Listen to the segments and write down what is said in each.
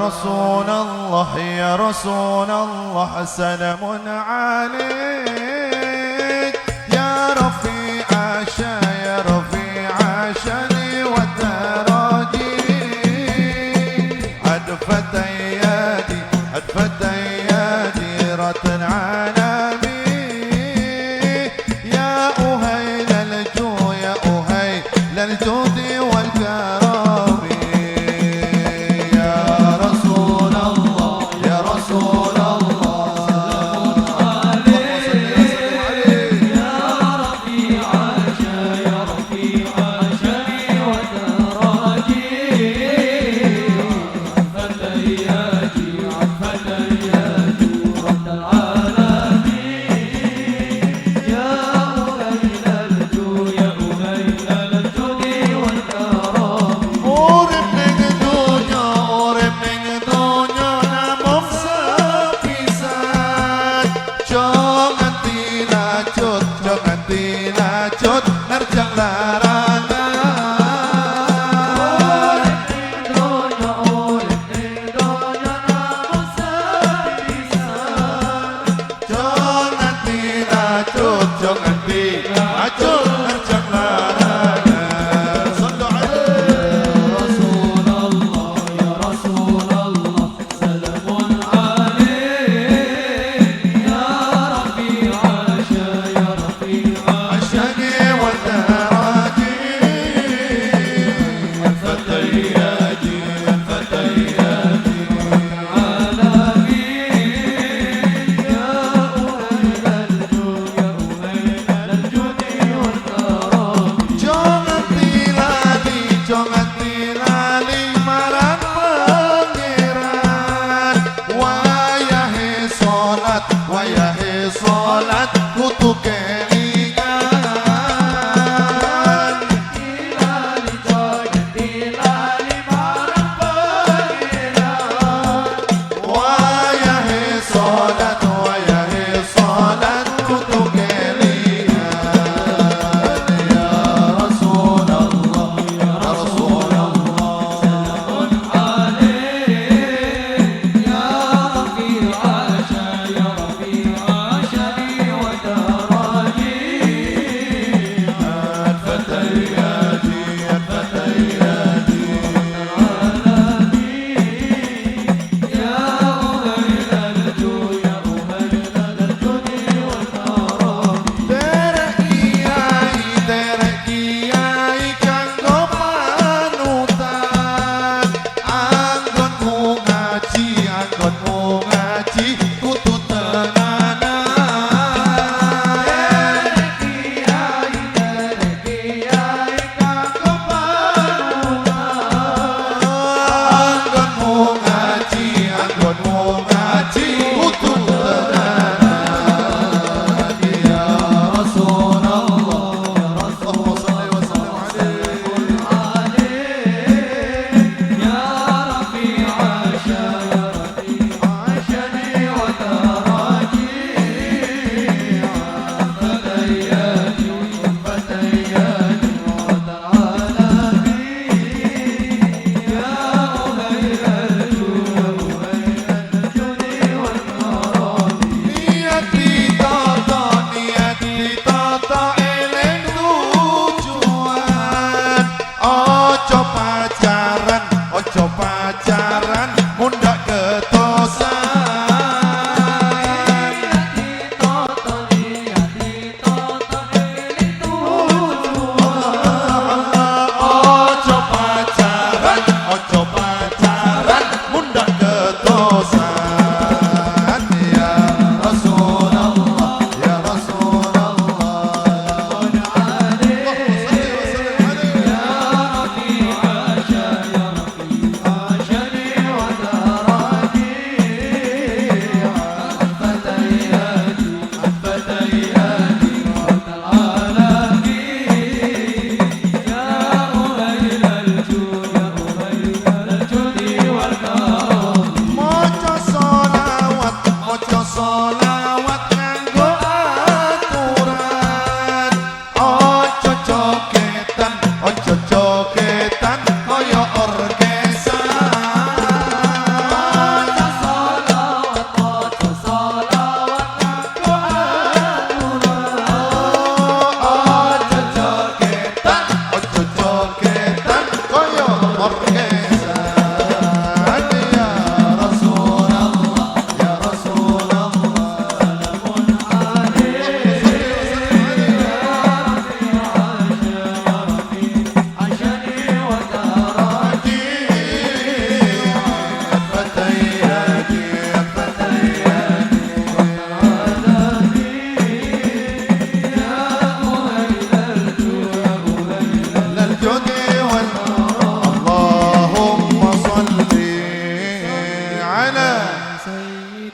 رسول الله يا رسول الله سلام عليك يا رفيع عشا يا رفيع عشاني والتراجي عدفت ايادي عدفت ايادي رتن عالمي يا أهيل الجو يا أهيل الجود والكرم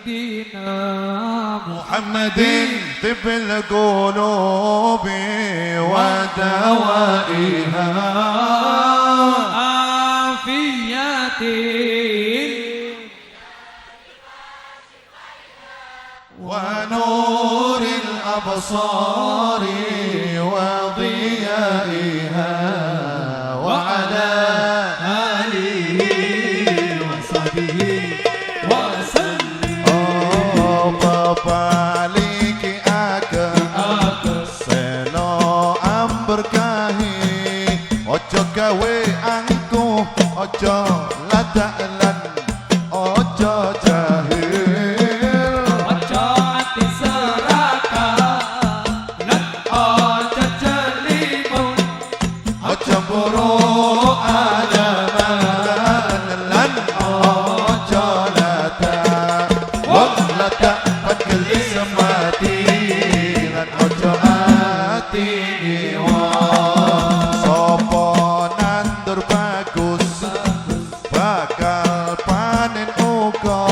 سيدنا محمد طب القلوب ودوائها عافية ونور الأبصار وضيائها وعلى آله وصحبه وسلم. Balik aku selo amberkahi ojo gawe angkuh ojo ladalan ojo jahil ojo ati serakah lan ojo jelimun ojo buruk adaman lan ojo ladak wong ladak pagelis mati lan ojo ati ngiwa sapa nandur bagus bakal panen uga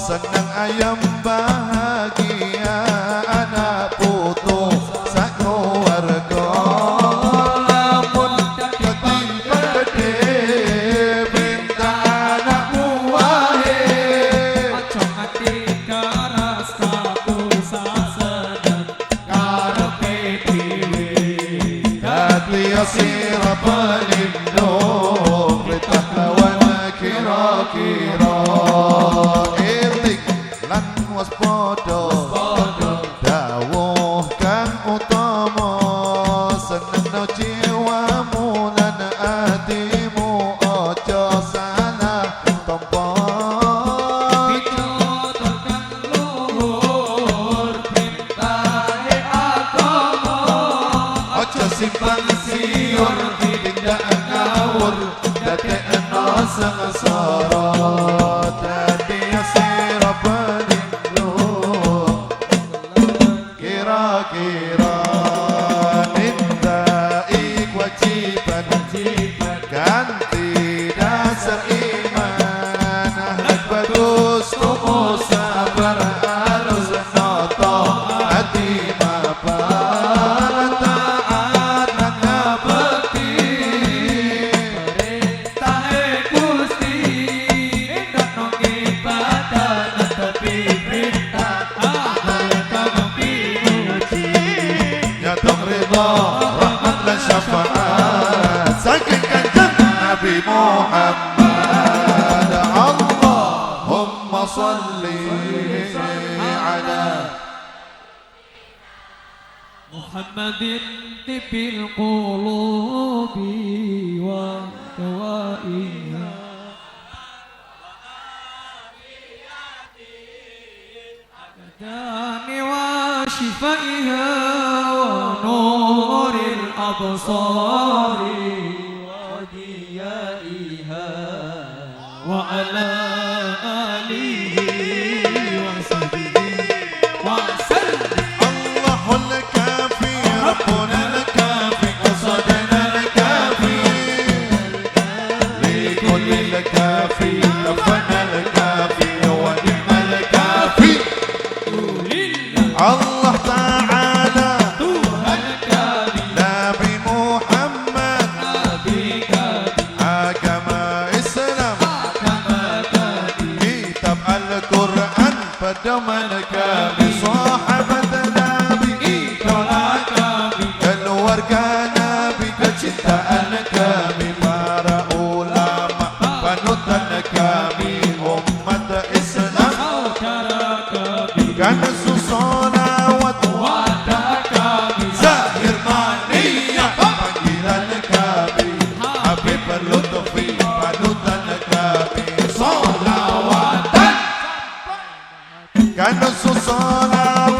seneng ayam bahagia anak putu sak keluarga lamun ketimbang gede minta anak buahe ojo ati karas kapusa seneng karepe dhewe dadi sira pelindung perintah lawan kira-kira eling lan waspada dawuh kang utama seneng jiwamu lan atimu ojo salah tompo dituturkan luhur perintahe agama ojo simpang siur tindak ngawur dadekno sengsara dadi sira pelindung kira-kira nindai kewajiban ganti dasar iman ahlak bagus tubuh sabar halus noto hati mapan taat lan ngabekti tahe Gusti ndono ibadah netepi perintah amal kang pinuji nyatok ridha rahmat lan syafaat saking kanjeng Nabi Muhammad Allahumma salli ala محمد طب القلوب ودوائها أبدان وشفائها ونور الأبصار وديائها وعلى آله وصحبه وسلم. الله الكافي ربنا الكافي قصدنا الكافي لكل الكافي ربنا الكافي ونعم الكافي الله تعالى نبي محمد حكم إسلام كتاب القرآن فدم الكافي صاحبة نبي keluarga Nabi kecintaan kami para ulama panutan kami umat Islam karena susolawat wadah kami zahir maniyah panggilan kami Habib Lutfi panutan kami solawatan karena susolawat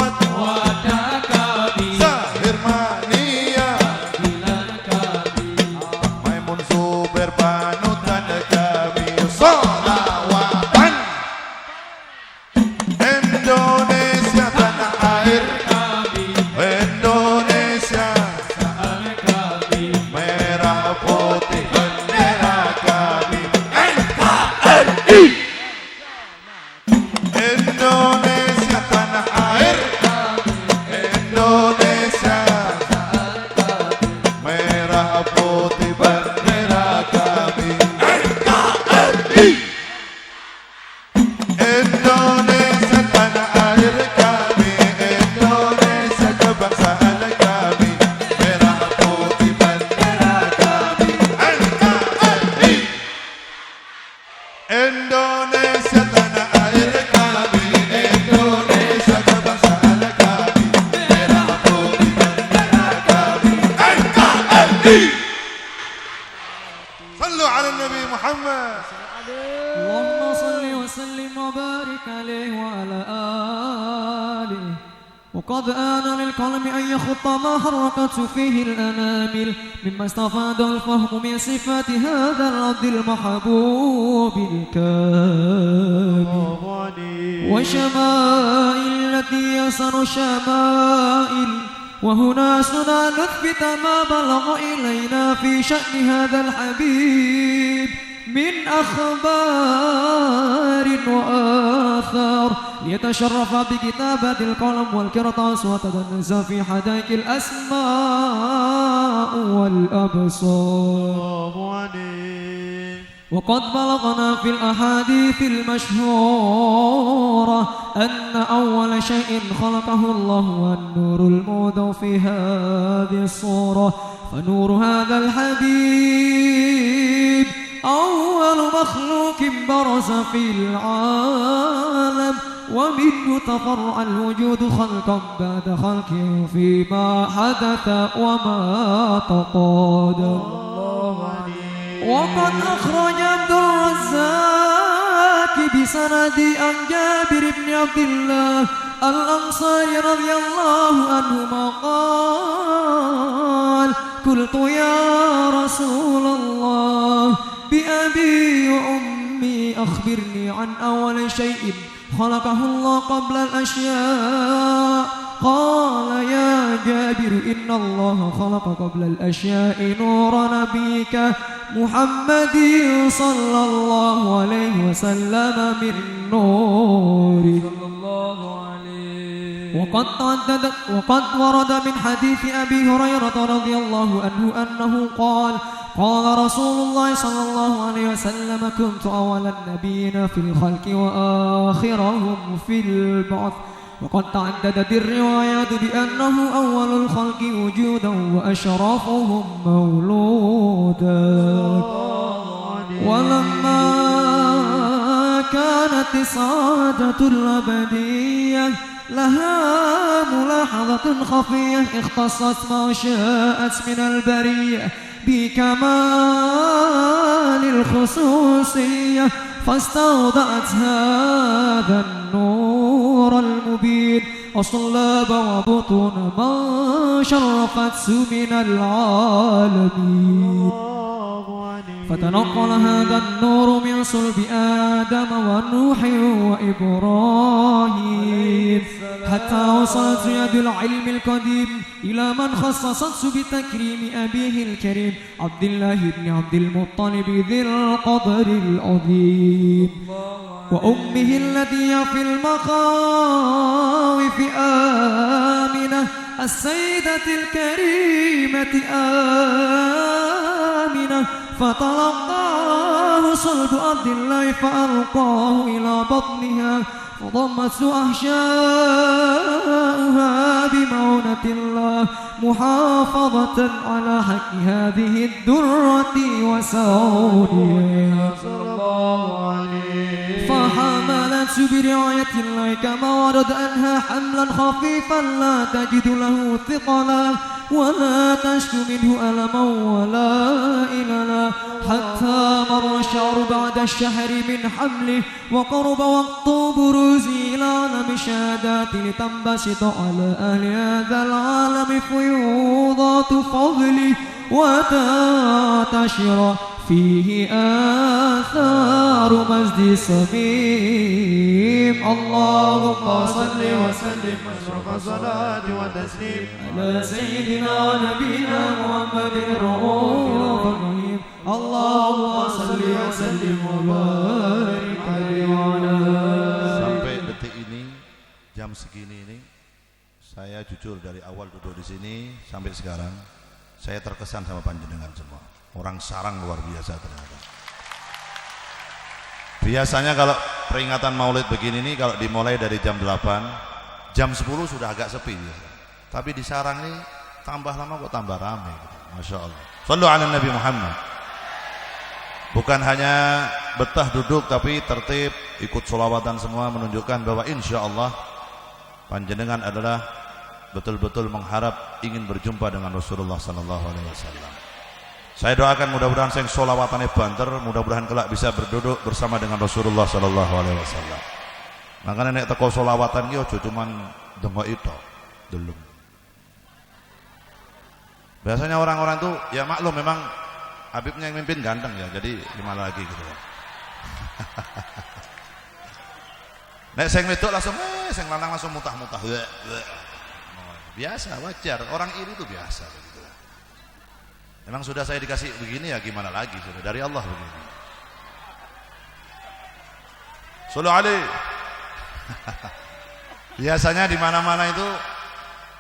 Indonesia tanah air kami, Indonesia kebangsaan kami, merah putih bendera kami, NKRI. Sallu ala Nabi Muhammad. Allahumma salli wa sallim wa barik alaihi wa ala alihi. وقد آن للقلم أن يخط ما حركت فيه الأنامل مما استفاد الفهم من صفات هذا العبد المحبوب الكامل وشمائل التي يسر شمائل وهنا سنا نثبت ما بلغ إلينا في شأن هذا الحبيب من أخبار وآثار ليتشرف بكتابة القلم والقرطاس وتدنس في حدائق الأسماء والأبصار. وقد بلغنا في الأحاديث المشهورة أن أول شيء خلقه الله هو النور المودع في هذه الصورة فنور هذا الحبيب أول مخلوق برز في العالم ومنه تفرع الوجود خلقا بعد خلقه فيما حدث وما تقادم. وقد أخرج عبد الرزاق بسند عن جابر بن عبد الله الأنصاري رضي الله عنهما قال قلت يا رسول الله بأبي وأمي أخبرني عن أول شيء خلقه الله قبل الأشياء قال يا جابر إن الله خلق قبل الأشياء نور نبيك محمد صلى الله عليه وسلم من نور وقد ورد من حديث أبي هريرة رضي الله عنه أنه قال قال رسول الله صلى الله عليه وسلم كنت أول النبيين في الخلق وآخرهم في البعث. وقد تعددت الروايات بأنه أول الخلق وجودا وأشرفهم مولودا. ولما كانت السعادة الأبدية لها ملاحظة خفية اختصت ما شاءت من البرية بكمال الخصوصية فاستودعت هذا النور المبين أصلاب وبطون ما شرفت من العالمين فتنقل هذا النور من صلب آدم ونوح وإبراهيم حتى وصلت يد العلم القديم إلى من خصصته بتكريم أبيه الكريم عبد الله بن عبد المطلب ذي القدر العظيم وأمه التي في المخاوف آمنة السيدة الكريمة آمنة فتلقاه صلب عبد الله فألقاه إلى بطنها فضمته أحشاؤها بمعونة الله محافظة على حق هذه الدرة وسعودها فحملت برعاية الله كما ورد أنها حملا خفيفا لا تجد له ثقلا ولا تشكو منه ألما ولا إللا حتى مر الشهر بعد الشهر من حمله وقرب وقت بروزه إلى عالم الشهادات لتنبسط على أهل هذا العالم فيوضات فضله وتنتشر فيه آثار مجد سميم. اللهم صل وسلم أشرف صلاة وتسليم على سيدنا ونبينا محمد الرؤوف الرحيم. اللهم صل وسلم وبارك عليه وعلى Sampai detik ini, jam segini ini, saya jujur dari awal duduk di sini sampai sekarang, saya terkesan sama panjenengan semua. Orang Sarang luar biasa ternyata. Biasanya kalau peringatan Maulid begini nih kalau dimulai dari jam 8, jam 10 sudah agak sepi biasa. Tapi di Sarang ini tambah lama kok tambah ramai gitu. Masya Allah. Sallu ala Nabi Muhammad. Bukan hanya betah duduk tapi tertib, ikut sholawatan semua, menunjukkan bahwa insya Allah panjenengan adalah betul-betul mengharap ingin berjumpa dengan Rasulullah sallallahu alaihi wasallam. Saya doakan mudah-mudahan sing sholawatannya banter, mudah-mudahan kelak bisa berduduk bersama dengan Rasulullah sallallahu alaihi wasallam. Makanya nek teko sholawatan ki aja cuman dengok itu, delung. Biasanya orang-orang tuh ya maklum memang Habibnya yang mimpin ganteng ya, jadi gimana lagi gitu. Nek sing wedok langsung sing lanang langsung mutah-mutah. Biasa, wajar. Orang iri itu biasa begitu. Memang sudah saya dikasih begini ya gimana lagi, sudah dari Allah begini. Sallu alaihi. Biasanya di mana-mana itu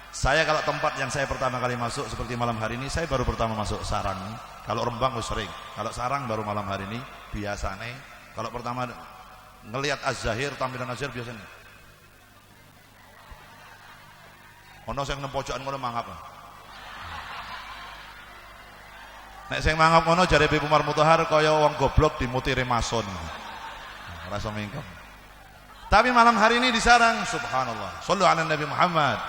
saya kalau tempat yang saya pertama kali masuk seperti malam hari ini, saya baru pertama masuk Sarang. Kalau Rembang sering, kalau Sarang baru malam hari ini biasanya. Kalau pertama ngelihat Az-Zahir, tampilan Az-Zahir biasanya ono sing nang pojokan ngono mangap. Nek sing mangap ngono jare Ibu Umar Mutahar kaya wong goblok dimutire mason. Ora iso mingkem. Tapi malam hari ini di Sarang, subhanallah. Shallu ala Nabi Muhammad.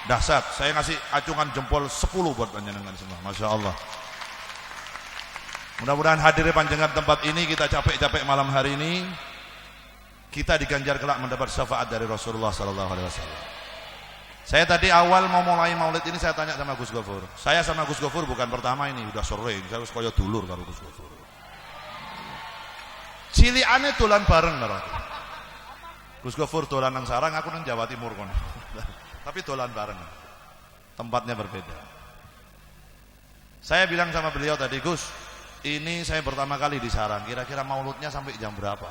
Dahsyat, saya ngasih acungan jempol 10 buat panjenengan semua. Masya Allah. Mudah-mudahan hadirnya panjenengan tempat ini, kita capek-capek malam hari ini, kita diganjar kelak mendapat syafaat dari Rasulullah sallallahu alaihi wasallam. Saya tadi awal mau mulai maulid ini saya tanya sama Gus Gofur. Saya sama Gus Gofur bukan pertama ini, udah sering. Saya harus kaya dulur karo Gus Gofur. Cilikane dolan bareng karo aku. Gus Gofur dolan nang Sarang, aku nang Jawa Timur kono. Tapi dolan bareng. Tempatnya berbeda. Saya bilang sama beliau tadi, Gus, ini saya pertama kali di Sarang. Kira-kira mauludnya sampai jam berapa?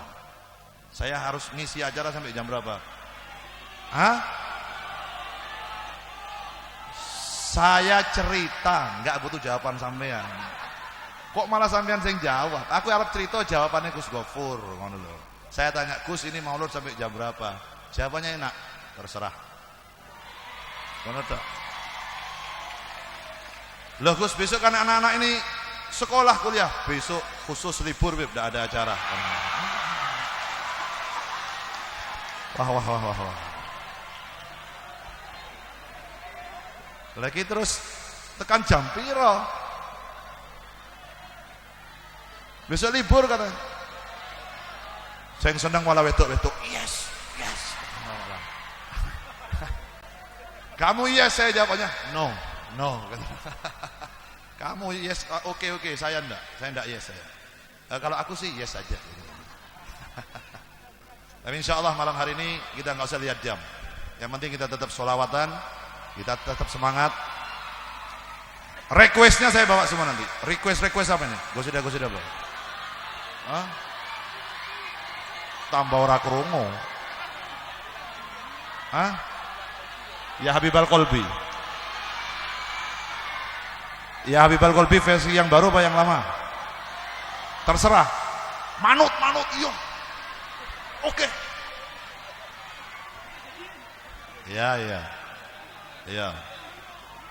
Saya harus ngisi acara sampai jam berapa? Hah? Saya cerita, nggak butuh jawaban sampean. Kok malah sampean sing jawab? Aku harap cerita jawabannya Gus Gofur, ngono lho. Saya tanya, Gus ini maulud sampai jam berapa? Jawabannya enak, terserah. Ngono tok. Loh Gus, besok kan anak-anak ini sekolah kuliah, besok khusus libur, tidak ada acara. Wah. Lagi terus tekan jam piro? Besok libur katanya. Saya senang malah wedok-wedok. Yes. Kamu yes, saya jawabnya no. Kamu yes, oke, saya enggak yes saya. Kalau aku sih yes saja. Tapi insya Allah malam hari ini kita nggak usah lihat jam. Yang penting kita tetap sholawatan, kita tetap semangat. Requestnya saya bawa semua nanti. Request apa nih? Gosida bro. Hah? Tambah ora krungu. Hah? Ya Habibal Qalbi. Ya Habibal Qalbi versi yang baru apa yang lama? Terserah. Manut, iya. Oke. Iya.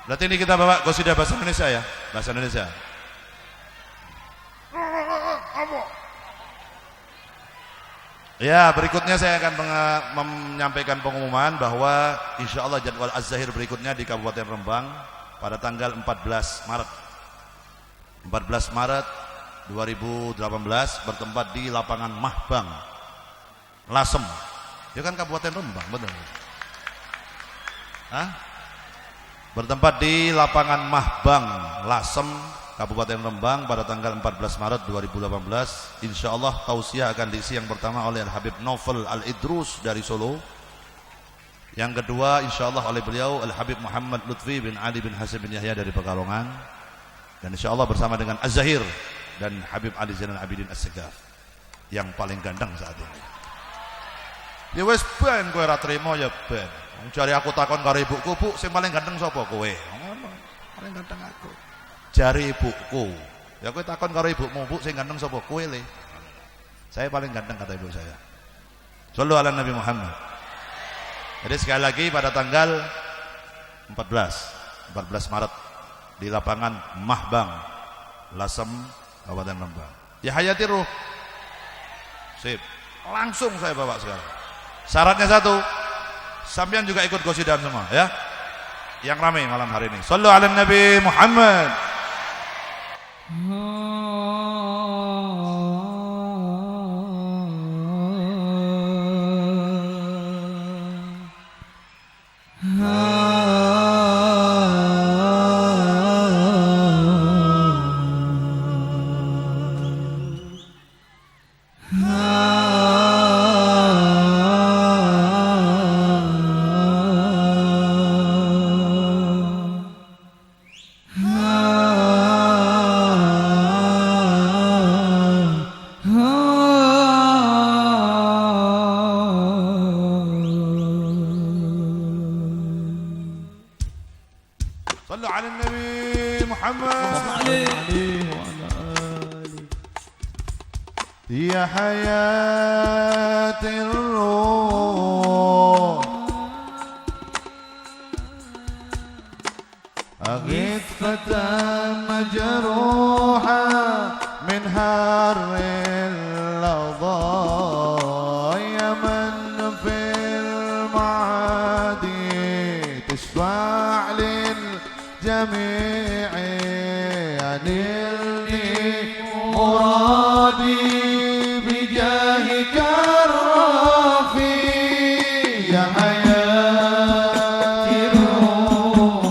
Berarti ini kita bawa qasidah bahasa Indonesia ya? Bahasa Indonesia. Ya, berikutnya saya akan menyampaikan pengumuman bahwa insya Allah jadwal Az-Zahir berikutnya di Kabupaten Rembang pada tanggal 14 Maret 2018 bertempat di lapangan Mahbang Lasem. Ya kan Kabupaten Rembang, benar. Hah? Bertempat di lapangan Mahbang Lasem Kabupaten Rembang pada tanggal 14 Maret 2018. Insya Allah tausiah akan diisi yang pertama oleh Al-Habib Novel Al-Idrus dari Solo. Yang kedua insya Allah oleh beliau Al-Habib Muhammad Lutfi bin Ali bin Hasim bin Yahya dari Pekalongan. Dan insya Allah bersama dengan Az-Zahir dan Habib Ali Zainal Abidin As-Segaf yang paling ganteng saat ini. Ya wes ben kowe ora trimo ya ben. Cari aku takon karo ibuku, Bu, sing paling ganteng sapa kowe? Ngono. Paling ganteng aku. Jari ibuku. Ya kowe takon karo ibumu, Bu, sing ganteng sapa? Kowe le. Saya paling ganteng kata ibu saya. Shallu ala Nabi Muhammad. Jadi sekali lagi pada tanggal 14 Maret di lapangan Mahbang Lasem Kabupaten Rembang. Ya hayati ruh. Sip. Langsung saya bawa sekarang. Syaratnya satu, sampean juga ikut qasidah semua ya. Yang ramai malam hari ini. Shallu ala Nabi Muhammad. صلوا على النبي محمد يا حياة الروح أغيث فتى مجروحا من هر اللظى يا من في المعادي تشفع للجميع أنلني مرادي بجاهك الرفيع يا حياة الروح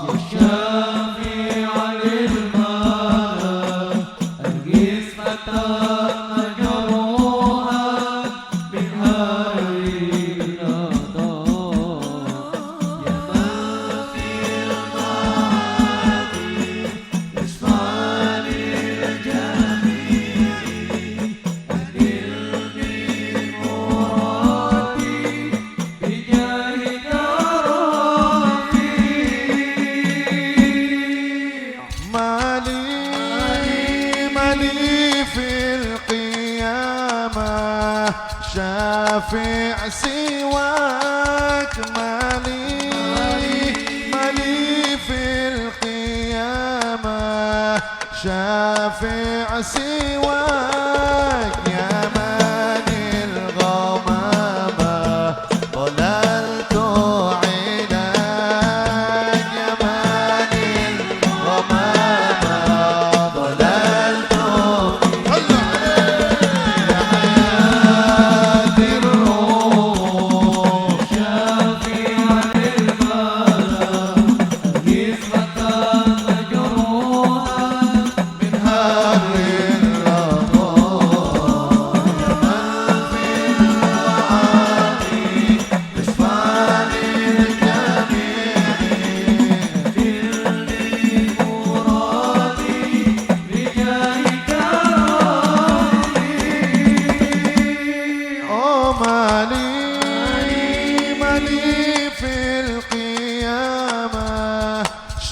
يا شافع للملا أنقذ فتى مجروحا من هر اللظى يا من في المعادي تشفع شافع سواك مالي في القيامة شافع سواك يا من الغمامة ضللت عناك يا من الغمامة ضللت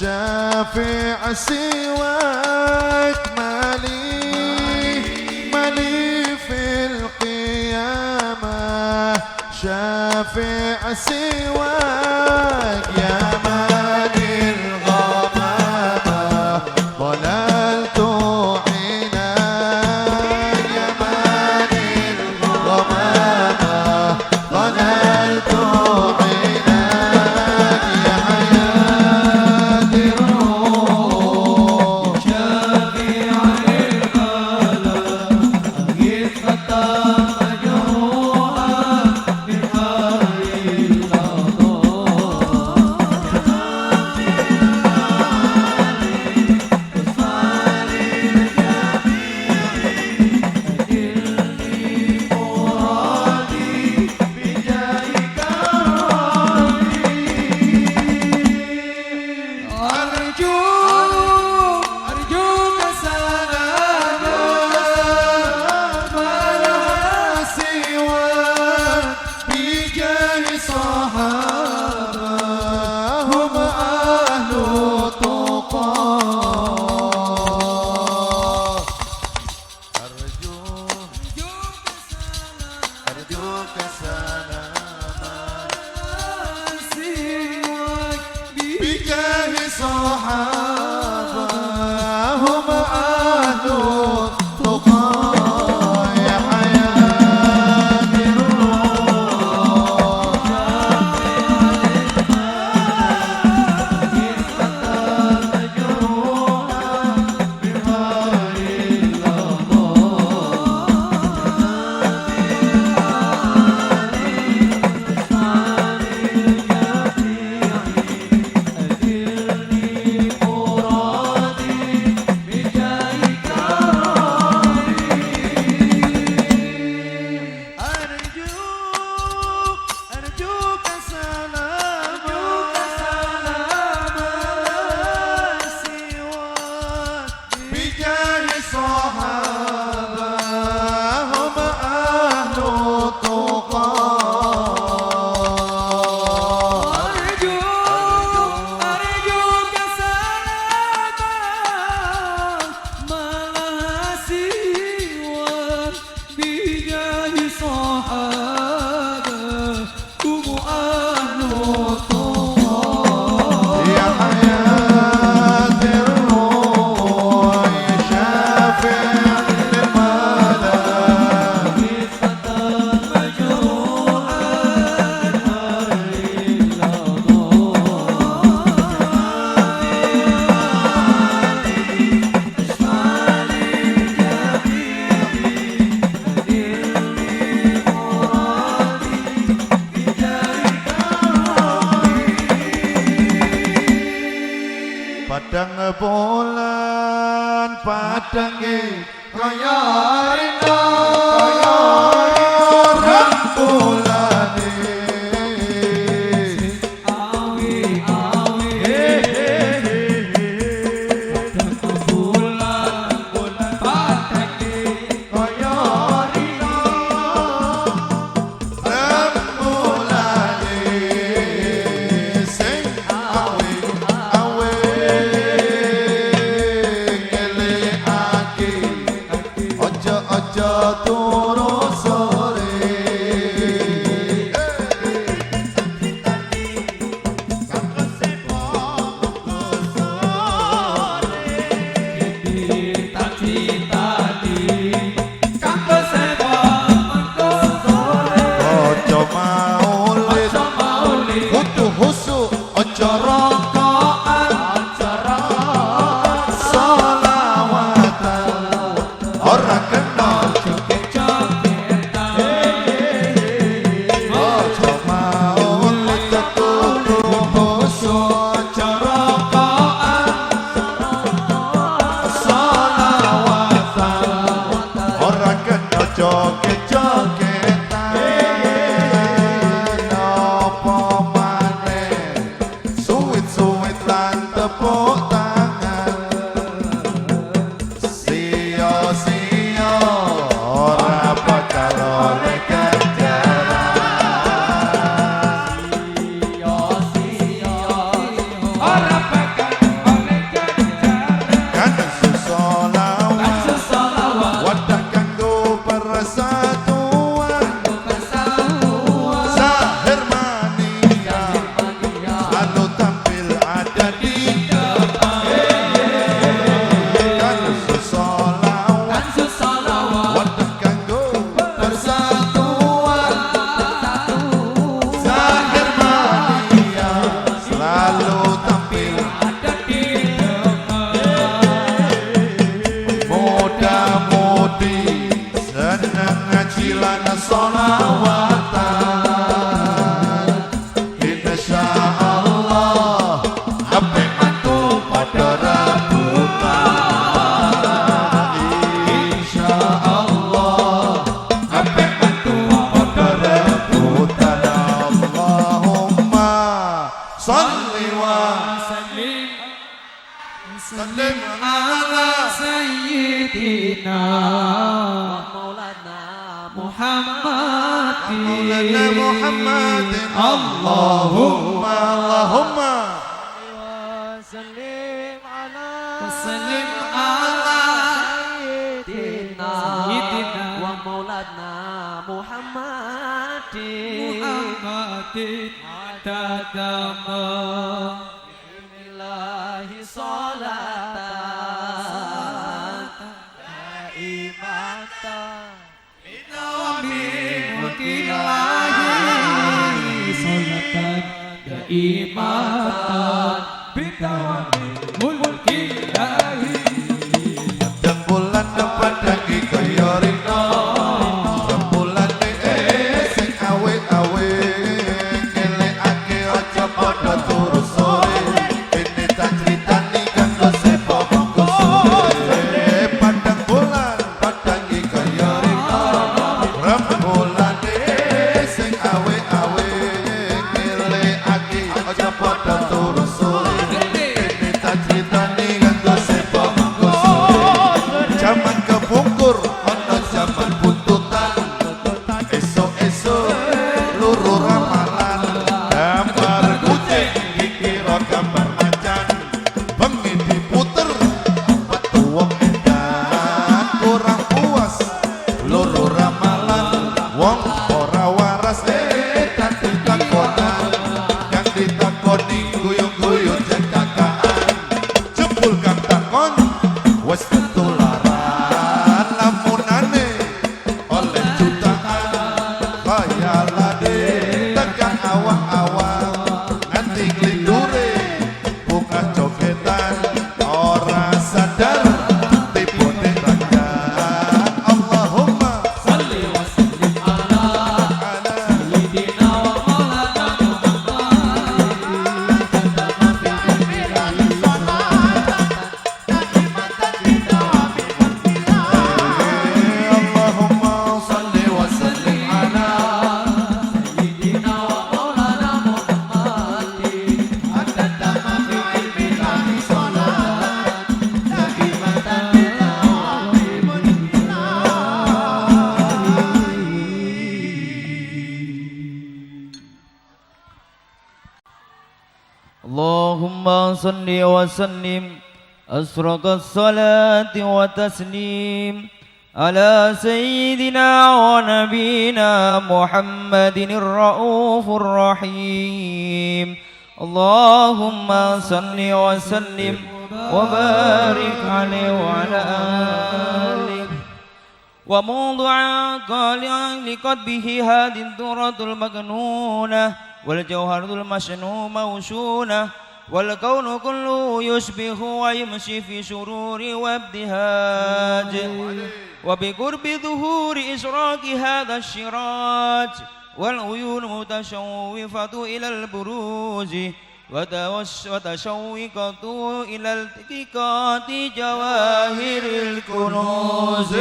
شافع سواك مالي في القيامة شافع سواك يا من الغمامة ضللت عناك يا من الغمامة ضللت صحابة هم أهل الصحابة هم أهل الطاعة يا حياة الروح شافع padang bulan padang kaya rina rembulan awi bulan padang kaya rina rembulan sing awi ojo turu sore ojo maulid kudu husuk ojo rokokan sholawatan ora kena joget-jogetan apa maneh suwit-suwit lan tepuk tangan sia-sia ora bakal oleh ganjaran kan sholawat wadah kanggo persatuan Zahir mania lalu tampil ada di depan kan sholawat wadah kanggo persatuan Zahir mania selalu tampil muda-mudi senang ngajilan sholawatan insyaallah ape mantu pada rebutan insyaallah ape mantu pada rebutan Allahumma sholli wa sallim ala سيدنا محمد مولانا محمد اللهم وسلم على سيدنا ومولانا محمد تتمم الله صلاة دائمة ملك الله صلاة دائمة بدوام ملك الله dan bulan padang kaya rina rembulan sing awe-awe ngelekake aja padha turu sore ini tak critani kanggo sepo monggo sore padang bulan padang kaya rina rembulan sing awe-awe ngelekake aja padha turu sore ini tak critani kanggo sepo monggo sore zaman kepungkur ana zaman buntutan esok-esok luru ramalan gambar kucing dikira gambar macan bengi diputer petuwang edan kurang puas luru ramalan Wong ora waras tak ditakonan, yang ditakoni guyu-guyu cekakaan. Jebul kang takon wes ketularan, lamunane oleh jutaan. Khayalane tekan awang-awang, nganti glindure buka jogetan. Ora sadar tipune rakyat. Allahumma Salli wa sallim ala ala Sayyidina wa maulana Allahumma salli wa sallim ala Sayyidina wa maulana Muhammadin Adada ma fi ilmika min salat Daqimatan اللهم صل وسلم أسرق الصلاة وتسليم على سيدنا ونبينا محمد الرؤوف الرحيم اللهم صل وسلم وبارك عليه وعلى آله وموضع قال لقلبه هذه الدرة المكنونة والجوهر المشنون موشونة والكون كله يشبه ويمشي في شرور وابتهاج وبقرب ظهور إشراق هذا الشراج والعيون متشوفة إلى البروج وتشوقت إلى التقاط جواهر الكنوز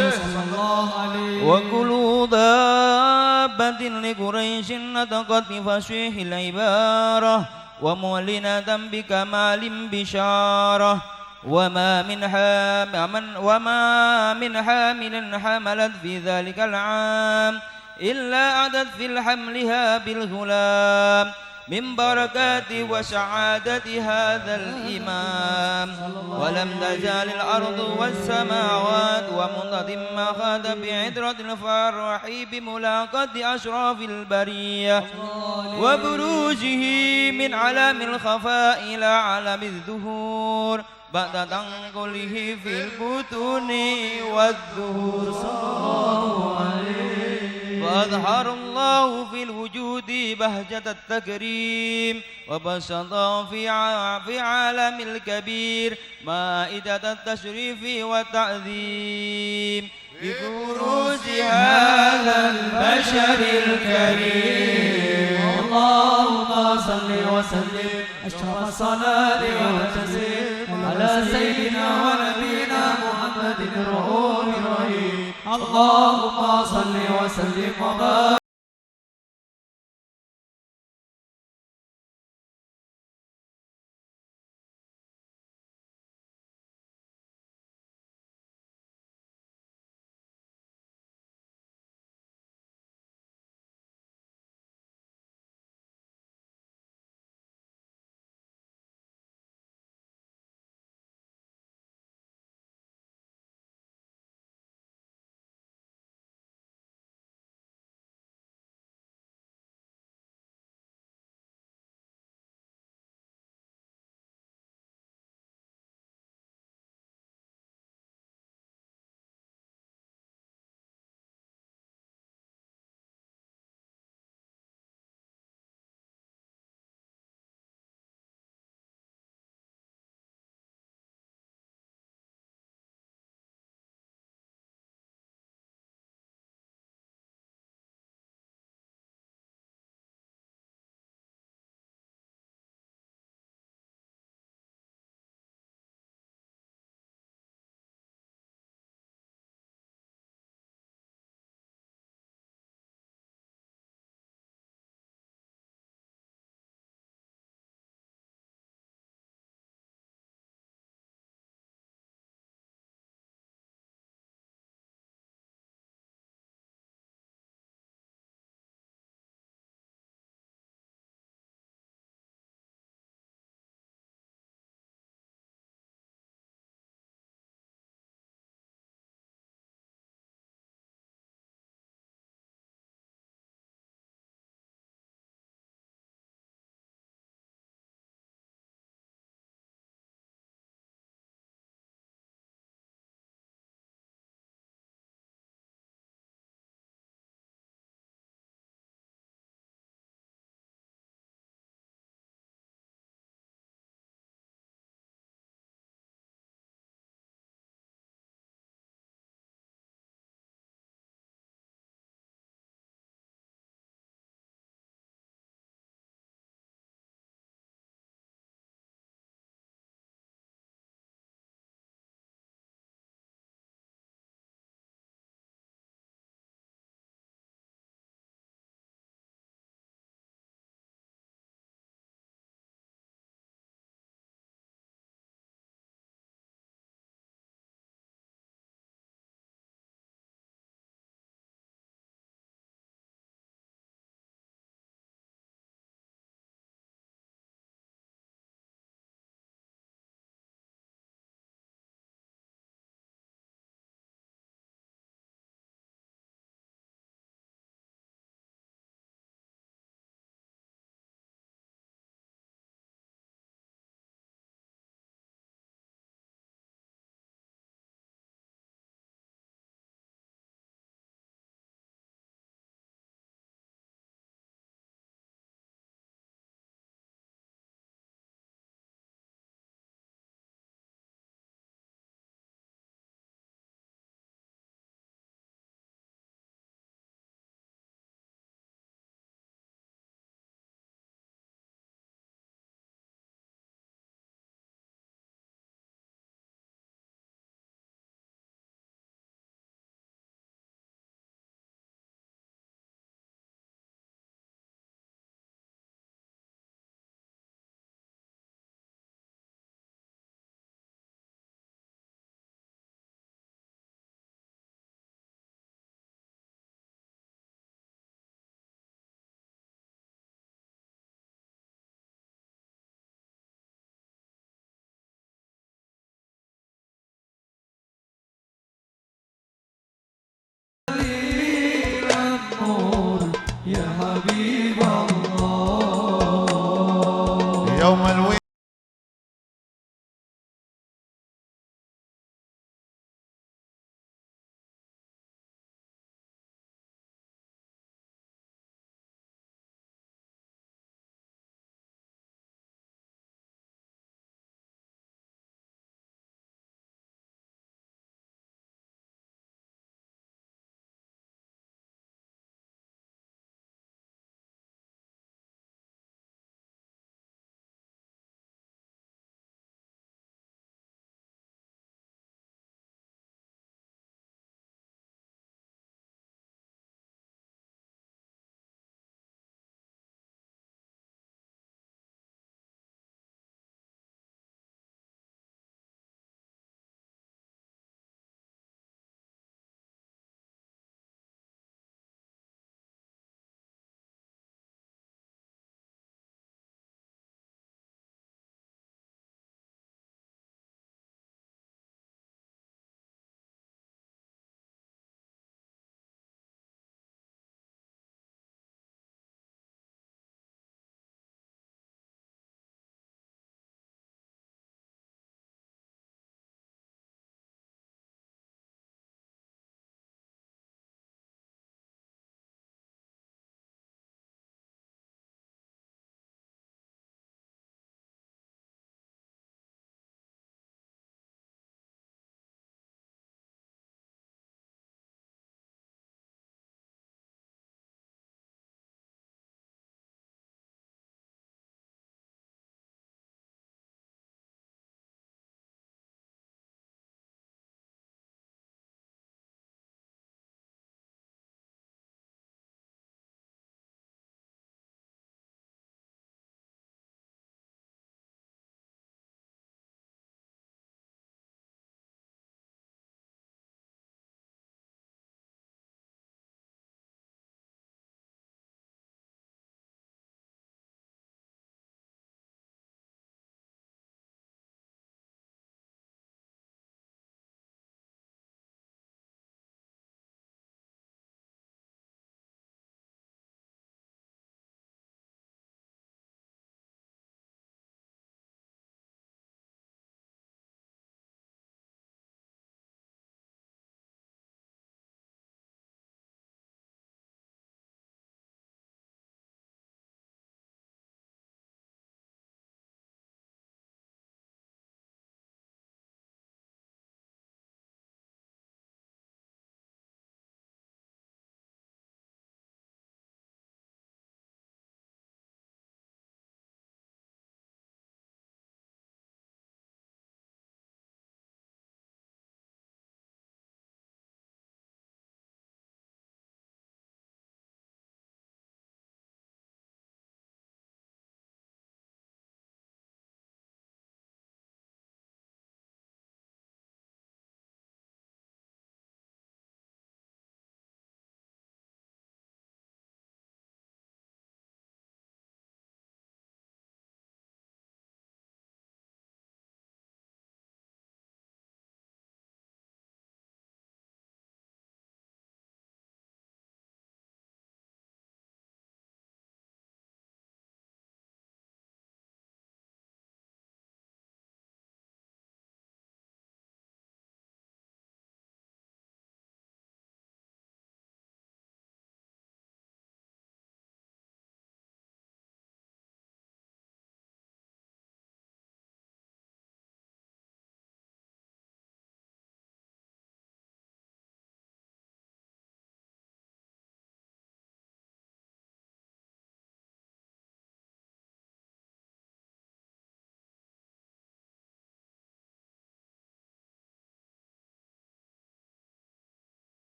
وكل دابة لقريش نطقت بفصيح العبارة ومعلنة بكمال بشارة وما من حامل حملت في ذلك العام إلا عدت في حملها بالغلام من بركات وسعادة هذا الإمام ولم تزال الأرض والسماوات ومنتظمة خاد بعذرة الفرح بملاقاة أشراف البرية وبروجه من علام الخفاء إلى علم الظهور بعد تنقله في البطون والظهور وأظهر الله في الوجود بهجة التكريم وبسط في عالم الكبير مائدة التشريف والتعظيم بفروج هذا البشر الكريم اللهم صل وسلم أشرف الصلاة والتسليم على سيدنا ونبينا محمد الرؤوف الرحيم اللهم صل وسلم وبارك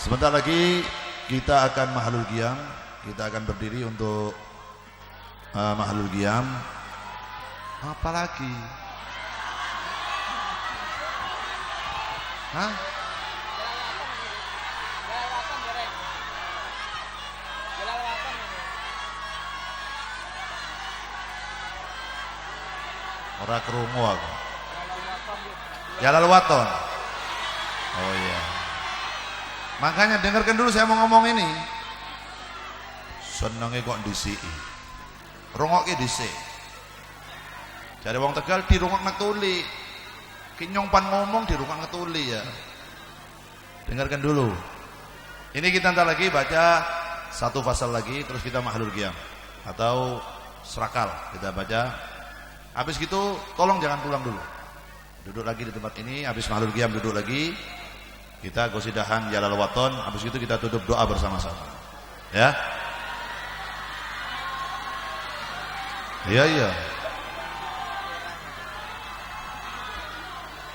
Sebentar lagi kita akan mahalul qiyam. Kita akan berdiri untuk mahalul qiyam. Apalagi? Hah? Ora krungu aku. Jalal waton. Oh iya. Makanya dengarkan dulu saya mau ngomong ini. Senenge kok disiki. Rungokke dhisik. Jare wong Tegal dirungok ngetuli. Ki nyong pan ngomong dirungok ngetuli ya. Dengarkan dulu. Ini kita ntar lagi baca satu pasal lagi terus kita mahlul qiyam atau serakal kita baca. Habis gitu tolong jangan pulang dulu. Duduk lagi di tempat ini, habis mahlul qiyam duduk lagi. Kita gosidahan jalal waton, habis itu kita tutup doa bersama-sama. Ya. Iya.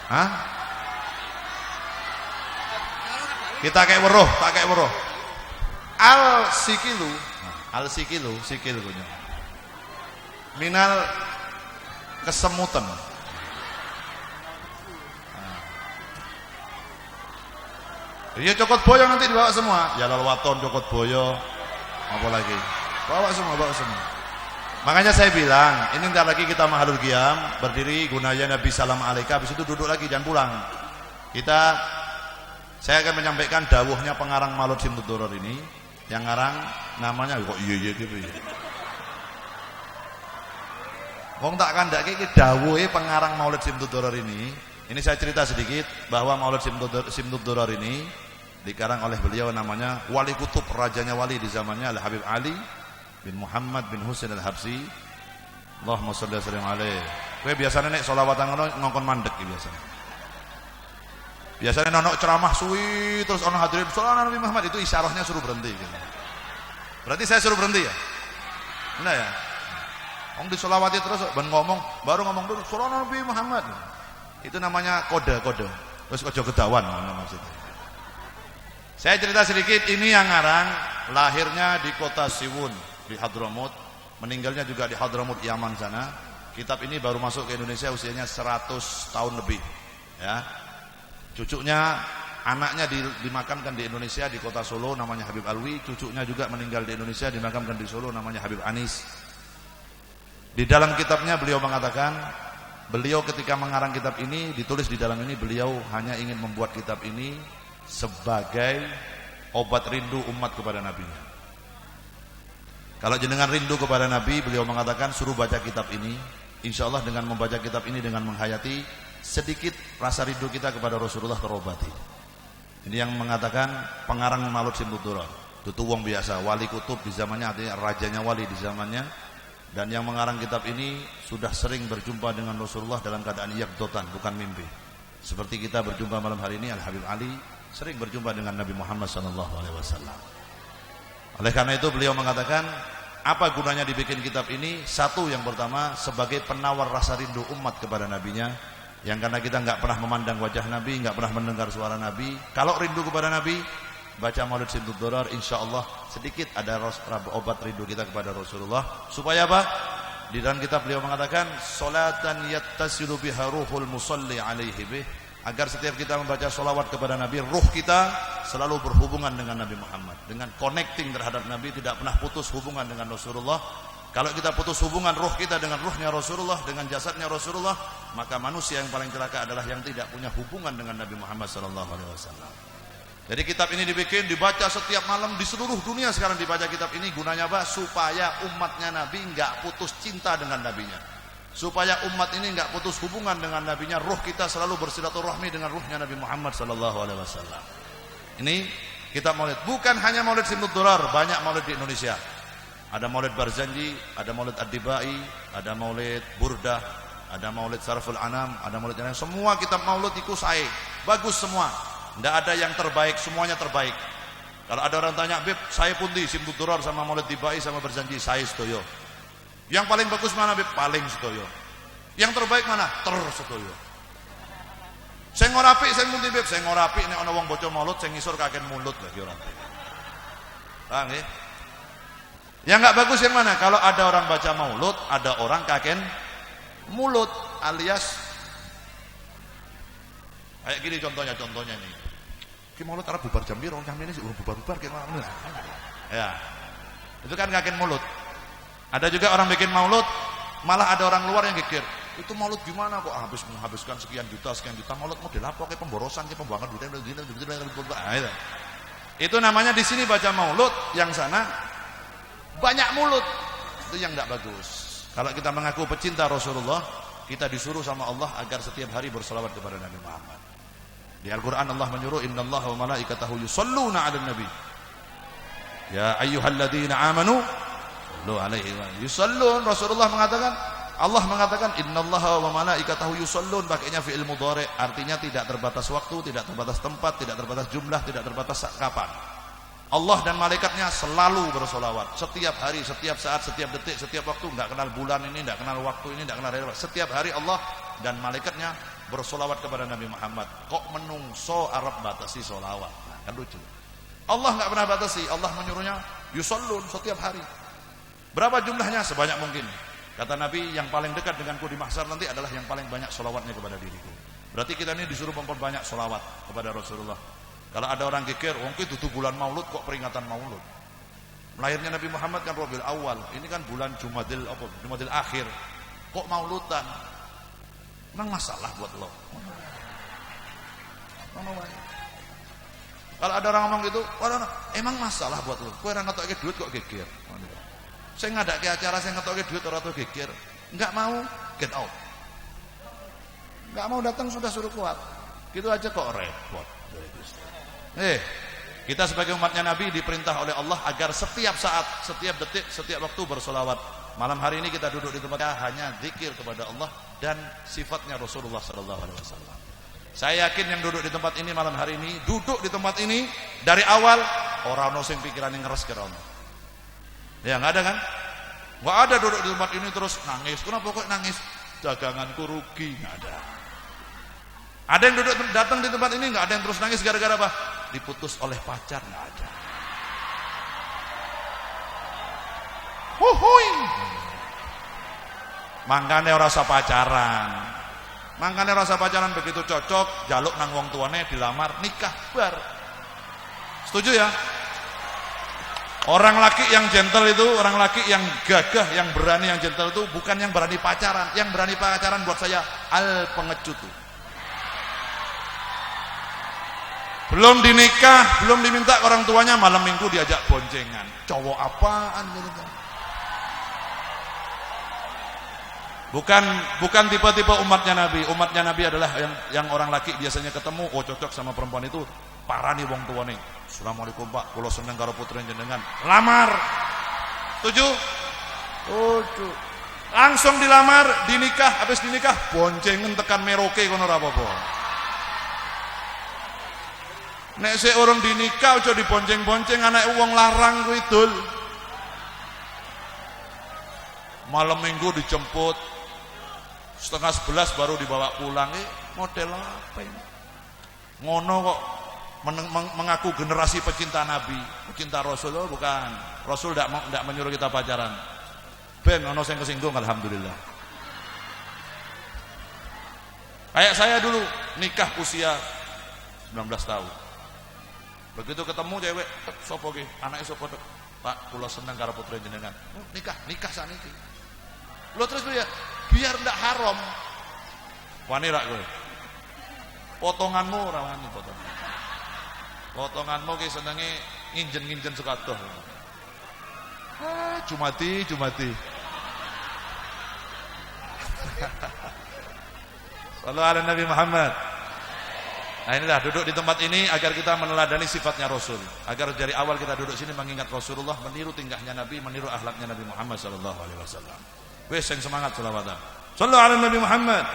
Hah? Kita kayak weruh, tak kayak weruh. Al sikilu, sikil punya. Minal kesemutan. Iya cokot boyo nanti dibawa semua. Jalal waton, cokot boyo, apa lagi? Bawa semua. Makanya saya bilang, ini ntar lagi kita mahalul qiyam, berdiri gunaya Nabi salam alaika, habis itu duduk lagi jangan pulang. Saya akan menyampaikan dawuhnya pengarang Maulid Simtud Duror ini, yang ngarang namanya kok iya gitu ya. Wong tak kandhake iki dawuhe pengarang Maulid Simtud Duror ini. Ini saya cerita sedikit bahwa Maulid Simtud Duror ini dikarang oleh beliau namanya Wali Kutub, rajanya wali di zamannya Al Habib Ali bin Muhammad bin Husain Al-Habsi. Allahumma shalli wa sallim alaihi. Kowe biasane nek selawatan ngono ngongkon mandek iki biasane. Biasanya ono ceramah suwi terus ono hadirin sallallahu Nabi Muhammad, itu isyarahnya suruh berhenti gitu. Berarti saya suruh berhenti ya? Benar ya? Om disolawati terus baru ngomong dulu sallallahu Nabi Muhammad. Itu namanya kode. Terus ojo kedawan maksudnya. Saya cerita sedikit, ini yang ngarang lahirnya di kota Siwun di Hadramut, meninggalnya juga di Hadramut Yaman sana. Kitab ini baru masuk ke Indonesia usianya 100 tahun lebih. Ya. Cucunya, anaknya dimakamkan di Indonesia di kota Solo namanya Habib Alwi, cucunya juga meninggal di Indonesia dimakamkan di Solo namanya Habib Anis. Di dalam kitabnya beliau mengatakan, beliau ketika mengarang kitab ini, ditulis di dalam ini, beliau hanya ingin membuat kitab ini sebagai obat rindu umat kepada Nabi-Nya. Kalau jenengan rindu kepada Nabi, beliau mengatakan suruh baca kitab ini. Insya Allah dengan membaca kitab ini, dengan menghayati, sedikit rasa rindu kita kepada Rasulullah terobati. Ini yang mengatakan pengarang Maulid Simtud Duror. Itu wong biasa, wali kutub di zamannya, artinya rajanya wali di zamannya. Dan yang mengarang kitab ini sudah sering berjumpa dengan Rasulullah dalam keadaan yaqdatan, bukan mimpi. Seperti kita berjumpa malam hari ini, Al Habib Ali sering berjumpa dengan Nabi Muhammad SAW. Oleh karena itu beliau mengatakan, apa gunanya dibikin kitab ini? Satu, yang pertama, sebagai penawar rasa rindu umat kepada Nabi-Nya. Yang karena kita nggak pernah memandang wajah Nabi, nggak pernah mendengar suara Nabi. Kalau rindu kepada Nabi, baca Maulid Simtud Duror, insya Allah sedikit ada obat rindu kita kepada Rasulullah. Supaya apa? Di dalam kitab beliau mengatakan, salatan yattasilu biha ruhul musalli alaihi bih, agar setiap kita membaca salawat kepada Nabi, ruh kita selalu berhubungan dengan Nabi Muhammad, dengan connecting terhadap Nabi, tidak pernah putus hubungan dengan Rasulullah. Kalau kita putus hubungan ruh kita dengan ruhnya Rasulullah, dengan jasadnya Rasulullah, maka manusia yang paling celaka adalah yang tidak punya hubungan dengan Nabi Muhammad SAW. Jadi kitab ini dibikin, dibaca setiap malam di seluruh dunia sekarang dibaca kitab ini. Gunanya apa? Supaya umatnya Nabi nggak putus cinta dengan Nabinya. Supaya umat ini nggak putus hubungan dengan Nabinya. Ruh kita selalu bersilaturahmi dengan ruhnya Nabi Muhammad SAW. Ini kitab Maulid. Bukan hanya Maulid Simtud Duror, banyak Maulid di Indonesia. Ada Maulid Barzanji, ada Maulid Ad-Dibai, ada Maulid Burdah, ada Maulid Sarful Anam, ada Maulid yang lain. Semua kitab Maulid itu bagus semua. Tidak ada yang terbaik, semuanya terbaik. Kalau ada orang tanya, Beb, saya pun di Simtud Duror sama Maulid Dibai sama Barzanji, saya setuju. Yang paling bagus mana, Beb? Paling setuju. Yang terbaik mana? Setuju. Sing ora apik sing pundi Beb, sing ora apik nek ana wong baca maulud sing ngisor kaken mulut lagi ora apik. Paham nggih? Yang enggak bagus yang mana? Kalau ada orang baca maulud, ada orang kaken mulut alias kayak gini contohnya nih. Ki maulud arep bubar jam piro? Jam ini sih bubar-bubar kayak ngono. Ya. Itu kan kaken mulut. Ada juga orang bikin maulud, malah ada orang luar yang geger. Itu maulud gimana kok menghabiskan sekian juta maulud model apa kayak pemborosan kayak pembuangan duit. Itu namanya di sini baca maulud, yang sana banyak mulut. Itu yang enggak bagus. Kalau kita mengaku pecinta Rasulullah, kita disuruh sama Allah agar setiap hari berselawat kepada Nabi Muhammad. Di Al-Qur'an Allah menyuruh innallaha wa malaikatahu yusholluna 'alan nabi. Ya ayyuhalladzina amanu sallu alaihi wa yushollun. Rasulullah mengatakan, Allah mengatakan innallaha wa malaikatahu yushollun, pakainya fi'il mudhari, artinya tidak terbatas waktu, tidak terbatas tempat, tidak terbatas jumlah, tidak terbatas kapan. Allah dan malaikatnya selalu bersolawat setiap hari, setiap saat, setiap detik, setiap waktu. Enggak kenal bulan ini, enggak kenal waktu ini, enggak kenal hari. Setiap hari Allah dan malaikatnya bersolawat kepada Nabi Muhammad. Kok menungso Arab batasi solawat? Nah, kan lucu. Allah enggak pernah batasi. Allah menyuruhnya yusallun setiap hari. Berapa jumlahnya? Sebanyak mungkin. Kata Nabi, yang paling dekat denganku di mahsyar nanti adalah yang paling banyak solawatnya kepada diriku. Berarti kita ini disuruh memperbanyak solawat kepada Rasulullah. Kalau ada orang geger, mungkin itu bulan Maulud kok peringatan Maulud. Lahirnya Nabi Muhammad kan Rabiul Awal, ini kan bulan Jumadil Akhir. Kok Mauludan? Emang masalah buat lo? Kalau ada orang ngomong gitu, emang masalah buat lo? Kowe ora ngetokke duit kok geger. Saya ngadake acara saya ngetokke duit ora tau geger. Enggak mau, get out. Enggak mau datang sudah suruh keluar. Gitu aja kok repot. Kita sebagai umatnya Nabi diperintah oleh Allah agar setiap saat, setiap detik, setiap waktu bersolawat. Malam hari ini kita duduk di tempatnya hanya zikir kepada Allah dan sifatnya Rasulullah SAW. Saya yakin yang duduk di tempat ini malam hari ini, duduk di tempat ini dari awal orang nosing pikiran yang ngeres kira Allah. Ya nggak ada kan? Nggak ada duduk di tempat ini terus nangis. Kenapa kok nangis? Daganganku rugi, nggak ada. Ada yang duduk datang di tempat ini nggak ada yang terus nangis gara-gara apa? Diputus oleh pacar, nggak ada. Huhui. Mangkane rasa pacaran. Mangkane rasa pacaran begitu cocok, jaluk nang wong tuane dilamar, nikah bar. Setuju ya? Orang laki yang gentle itu, orang laki yang gagah, yang berani, yang gentle itu bukan yang berani pacaran. Yang berani pacaran buat saya al pengecut itu. Belum dinikah, belum diminta ke orang tuanya, malam minggu diajak boncengan. Cowok apaan gitu. Bukan tipe-tipe umatnya Nabi. Umatnya Nabi adalah yang orang laki biasanya ketemu, oh cocok sama perempuan itu, parah nih wong tuane. Assalamualaikum Pak, kula seneng karo putra jenengan. Lamar. Setuju? Setuju. Langsung dilamar, dinikah, habis dinikah boncengan tekan Merauke kono ora apa-apa. Nek sik urung dinikah aja dibonceng-bonceng anak wong larang kuwi dul. Malam minggu dijemput 10:30 baru dibawa pulang. Model apa ini? Ngono kok mengaku generasi pecinta Nabi, pecinta Rasul. Oh, bukan. Rasul tidak menyuruh kita pacaran. Ben ono sing kesinggung alhamdulillah. Kayak saya dulu nikah usia 19 tahun. Begitu ketemu cewek, sapa ki? Anake sapa, Pak? Kula seneng karo putra jenengan. Oh, nikah saniki. Lho terus ya, biar ndak haram. Wani rak kowe. Potonganmu ora wani potong. Potonganmu ki senenge nginjen-nginjen sekadoh. Jumati. Sallallahu alaihi Nabi Muhammad. Nah inilah duduk di tempat ini agar kita meneladani sifatnya Rasul. Agar dari awal kita duduk sini mengingat Rasulullah, meniru tingkahnya Nabi, meniru akhlaknya Nabi Muhammad sallallahu alaihi wasallam. Wes yang semangat selawatan. Sallu ala Nabi Muhammad.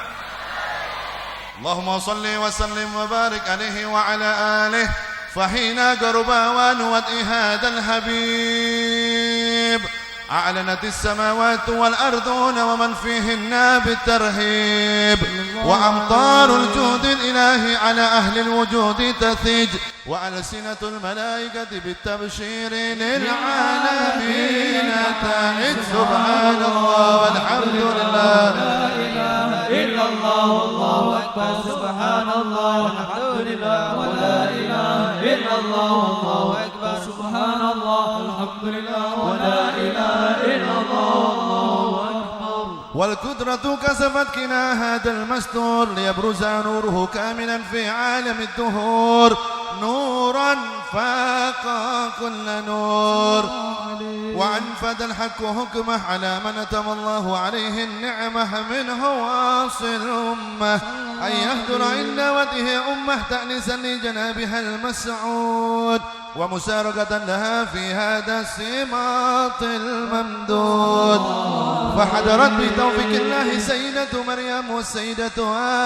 Allahumma salli wa sallim wa barik alaihi wa ala alihi. Fahina garba wa nuwat ihadal habib. أعلنت السماوات والأرضون ومن فيهن بالترهيب، وأمطار الجود الإلهي على أهل الوجود تثج، وألسنة الملائكة بالتبشير للعالمين تنج. سبحان الله والحمد لله، لا إله إلا الله والله أكبر. سبحان الله والحمد لله ولا إله إلا الله والله أكبر. سبحان الله والحمد لله ولا إله إلا الله والله أكبر. والقدرة كسفت كنا هذا المستور ليبرز نوره كاملا في عالم الدهور، نورا فاق كل نور. وأنفذ الحق حكمه على من أتم الله عليه النعمة منه واصل أمه، أن يهدر عند وجه أمه تأنسا لجنابها المسعود، ومسارقة لها في هذا السماط الممدود. فحضرت بتوفيق الله سيدة مريم والسيدة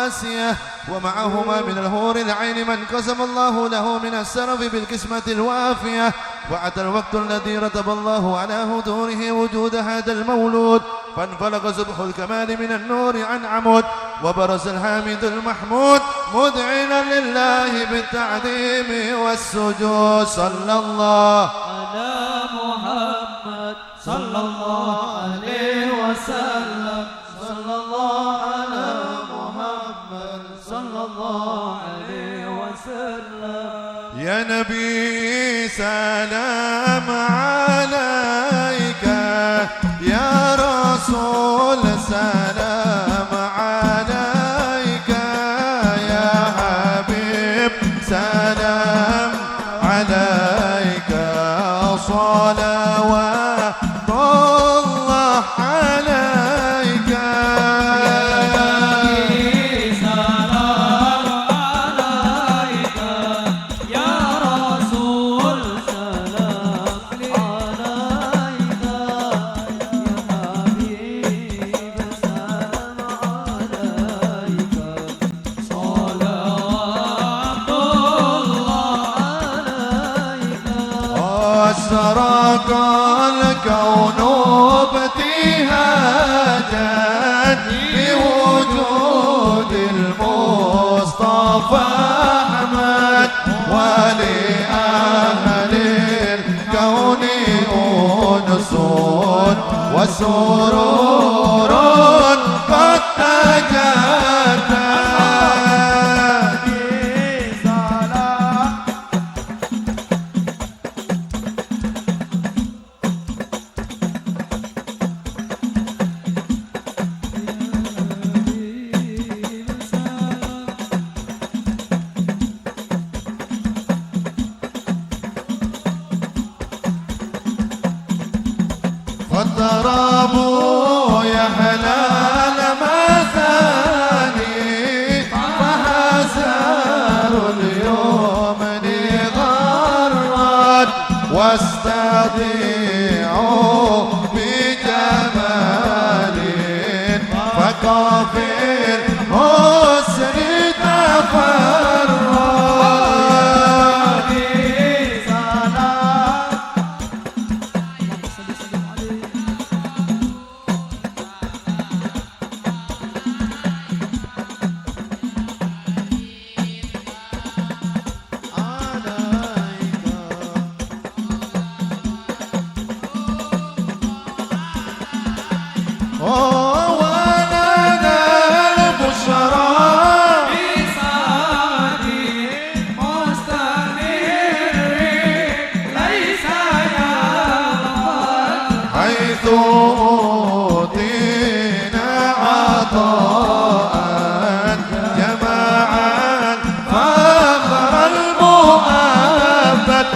آسية، ومعهما من الهور العين من قسم الله له من السرف بالقسمة الوافية. وأتى الوقت الذي رتب الله على هدوره وجود هذا المولود، فانفلق صبح الكمال من النور عن عمود، وبرز الحامد المحمود مذعنا لله بالتعظيم والسجود. صلى الله على محمد صلى الله عليه وسلم. صلى الله على محمد صلى الله عليه وسلم. يا نبي سلام عليك، يا رسول سلام عليك، يا حبيب سلام عليك، صلوات الله عليك. أسرق الكون ابتهاجا بوجود المصطفى أحمد، ولأهل الكون أنس وسرور قد تجدد. فاضربوا يا حلال مثاني، فهزاروا اليوم غرد، واستطيعوا بجمال فكافر حسن تفرد. أوتينا عطاء جماعا فخر المؤبد.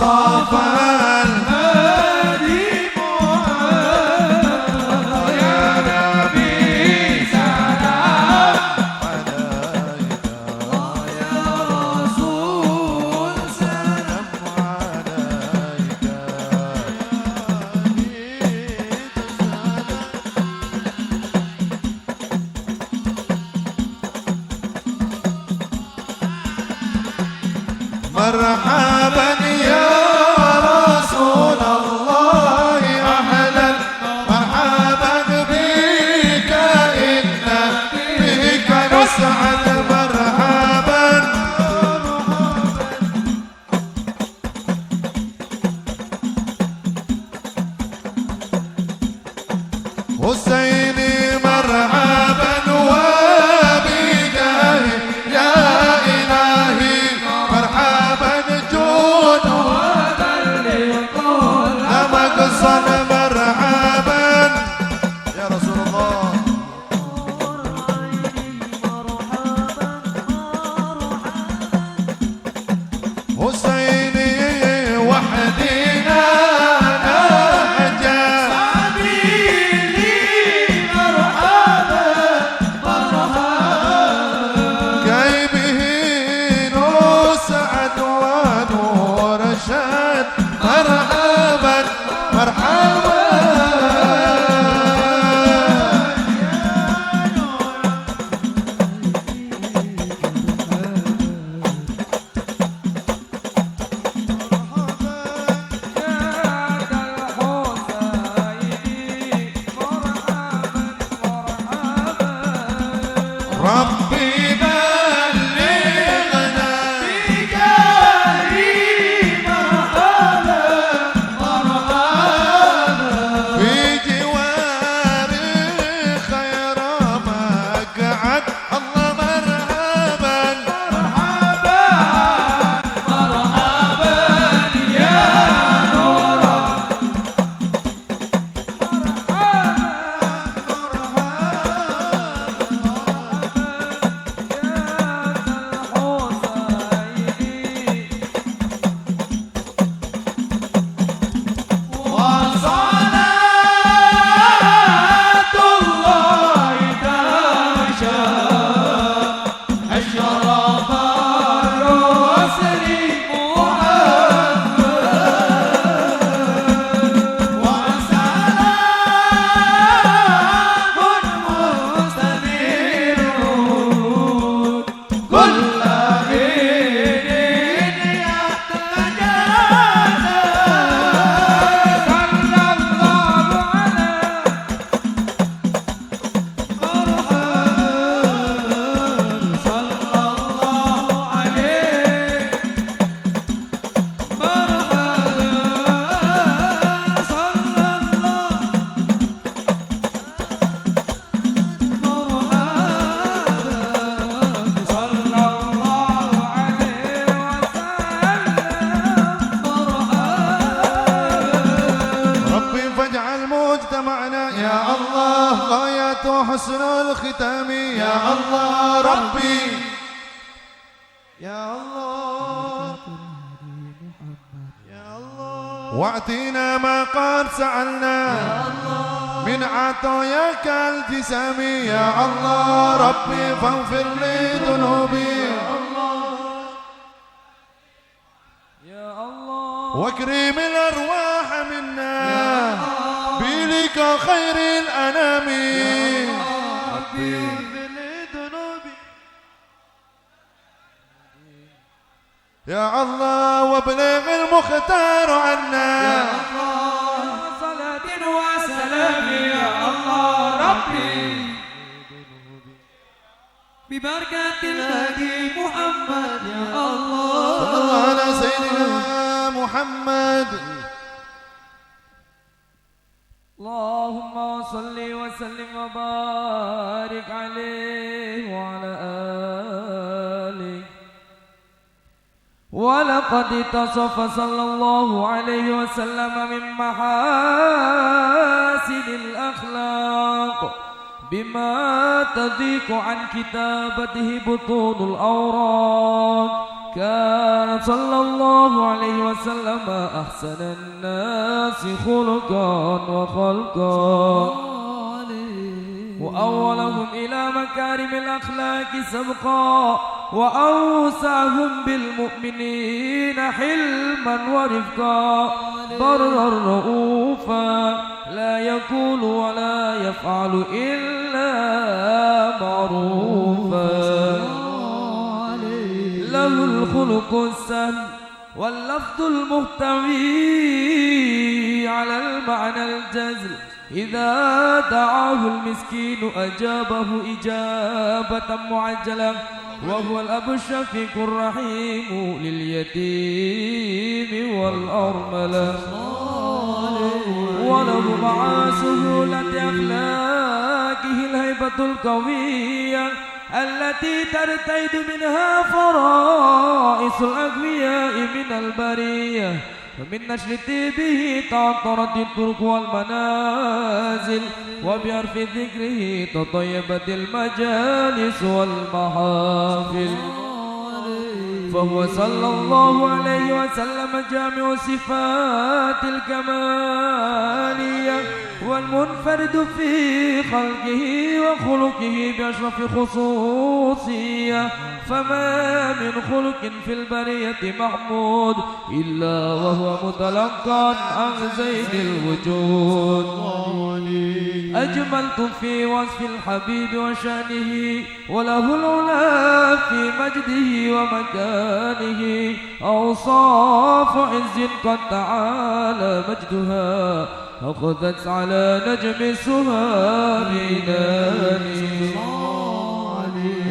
المصطفى الهادي محمد يا نبي سلام عليك يا رسول سلام عليك مرحبا يا رسول الله أهلا مرحبا بك إنا بك نسعد مرحبا حسيني مرحبا وبجاه يا إلهي مرحبا جود مقصد مرحبا يا رسول الله حسيني وحدنا نهجا كي به نسعد ونرشد مرحبا مرحبا ربي بلغنا في جوار خير مقعد الله مرحبا مجتمعنا يا الله غاية حسن الختام يا الله ربي يا الله يا الله واعطينا ما قد سألنا من عطاياك الجسام يا الله ربي فاغفر لي ذنوبي واكرم الأرواح منا بلك خير الأنام يا الله وابلغ المختار عنا يا الله صلاة وسلام يا الله ربي ببركة الهادي محمد يا الله صلى الله على سيدنا محمد اللهم صل وسلم وبارك عليه وعلى آله ولقد اتصف صلى الله عليه وسلم من محاسن الأخلاق بما تضيق عن كتابته بطون الأوراق كان صلى الله الله عليه وسلم أحسن الناس خلقا وخلقا وأولهم إلى مكارم الأخلاق سبقا وأوسعهم بالمؤمنين حلما ورفقا برا رؤوفا لا يقول ولا يفعل إلا معروفا له الخلق السهل واللفظ المحتوي على المعنى الجزل إذا دعاه المسكين أجابه إجابة معجلة وهو الأب الشفيق الرحيم لليتيم والأرملة وله مع سهولة أخلاقه الهيبة القوية التي ترتيد منها فرائس الأقوياء من البرية ومن نشر طيبه تعطرت الطرق والمنازل وبعرف ذكره تطيبت المجالس والمحافل فهو صلى الله عليه وسلم جامع صفات الكمالية والمنفرد في خلقه وخلقه بأشرف خصوصية فما من خلق في البرية محمود إلا وهو متلقى عن زين الوجود أجملت في وصف الحبيب وشأنه وله العلا في مجده ومكانه أوصاف عز قد تعالى مجدها أخذت على نجم السهام إناني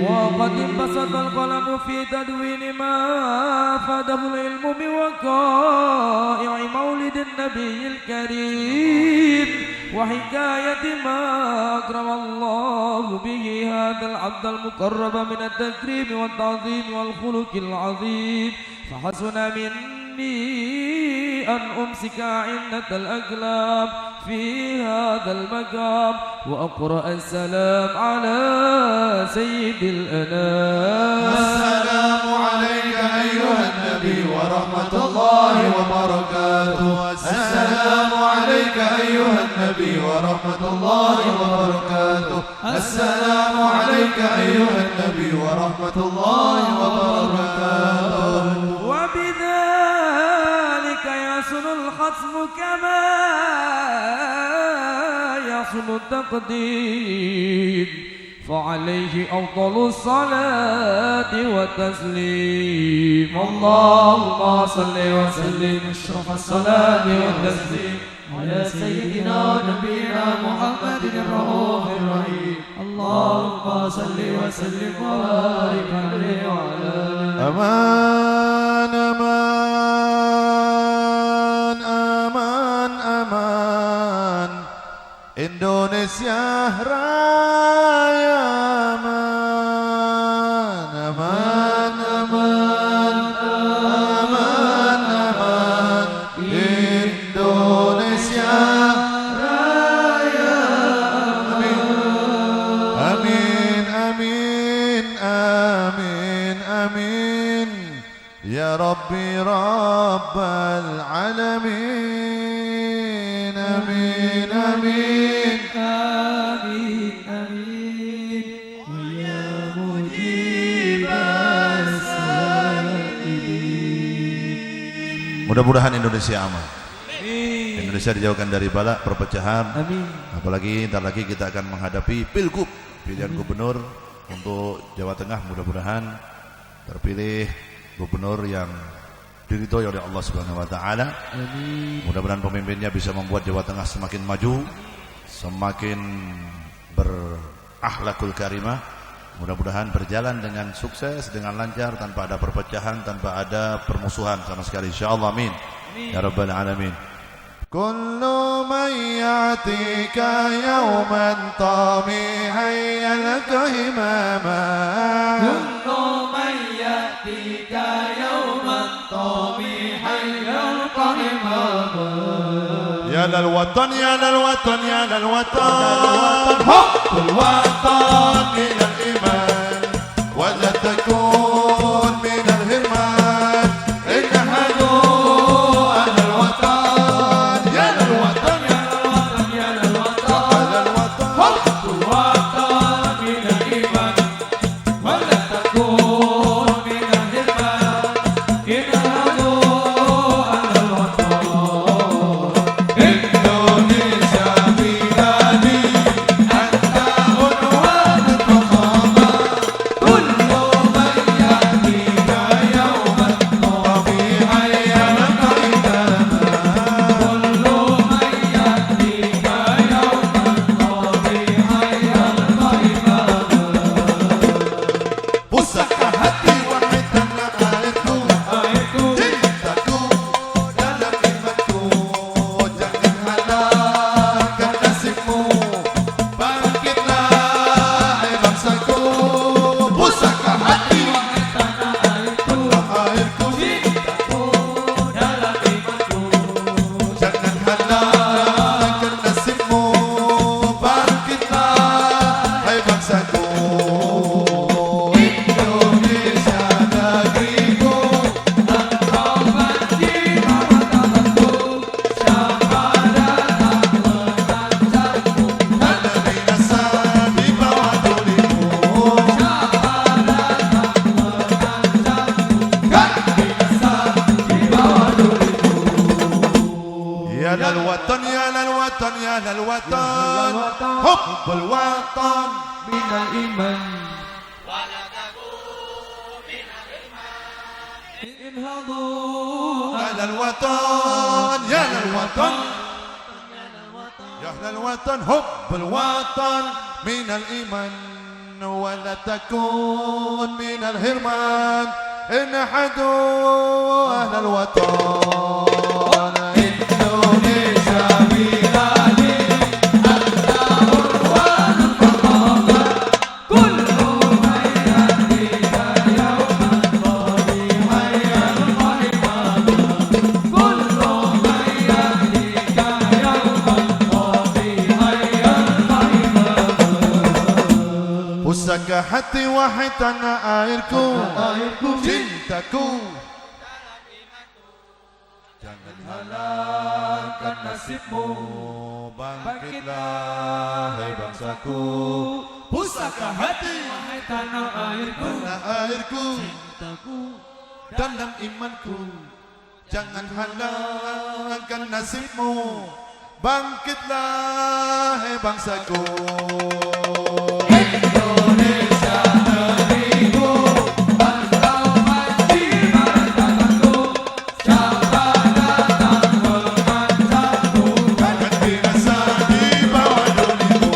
وقد انبسط القلم في تدوين ما أفاده العلم من وقائع مولد النبي الكريم وحكاية ما أكرم الله به هذا العبد المقرب من التكريم والتعظيم والخلق العظيم فحسن مني أن أمسك عنة الأقلام في هذا المقام وأقرأ السلام على سيد الأنام. السلام عليك أيها النبي ورحمة الله وبركاته. السلام عليك أيها النبي ورحمة الله وبركاته. السلام عليك أيها النبي ورحمة الله وبركاته. وبذلك يحسن الخصم كما يحسن التقديم فعليه أفضل الصلاة والتسليم. اللهم صل وسلم أشرف الصلاة والتسليم على سيدنا ونبينا محمد الرؤوف الرحيم. اللهم صل وسلم وبارك عليه وعلى آله. أمان أمان أمان أمان Indonesia Raya aman aman aman aman aman Indonesia Raya amin amin amin amin ya Rabbi Rabbal Alamin amin amin آمين آمين ويا مجيب السائلين. Mudah-mudahan Indonesia aman. Indonesia dijauhkan dari bala perpecahan. Amin. Apalagi ntar lagi kita akan menghadapi pilgub, pilihan gubernur untuk Jawa Tengah. Mudah-mudahan terpilih gubernur yang diridhoi oleh Allah Subhanahu wa taala. Mudah-mudahan pemimpinnya bisa membuat Jawa Tengah semakin maju, semakin berakhlakul karimah. Mudah-mudahan berjalan dengan sukses, dengan lancar, tanpa ada perpecahan, tanpa ada permusuhan sama sekali, insyaallah. Amin ya rabbal alamin. Kullu man ya'tika yawman tamihan yalqa himama. Kullu man ya'tika yawman tamihan yalqa himama. Ya lal watan ya lal watan ya lal watan Kul watan min al-iman wa la takun min al-hirman. Inna hadu أهل الوطن حب الوطن من الإيمان انهضوا أهل الوطن يا أهل الوطن يا أهل الوطن حب الوطن من الإيمان ولا تكون من الهرمان انحدوا أهل الوطن إندونيسيا بلادي أنت عنوان الثقافة كل من يهديك يوما طبي هيا القائمة كل من يهديك يوما طبي هيا القائمة Pusaka hati wahai tanah airku, cintaku jangan halangkan nasibmu, bangkitlah hai bangsaku. Pusaka hati wahai tanah airku, cintaku dalam imanku, jangan halangkan nasibmu, bangkitlah hai bangsaku. Indonesia negeriku, engkau pasti martabatku. Siapa datang mengancammu, akan binasa di bawah dunimu.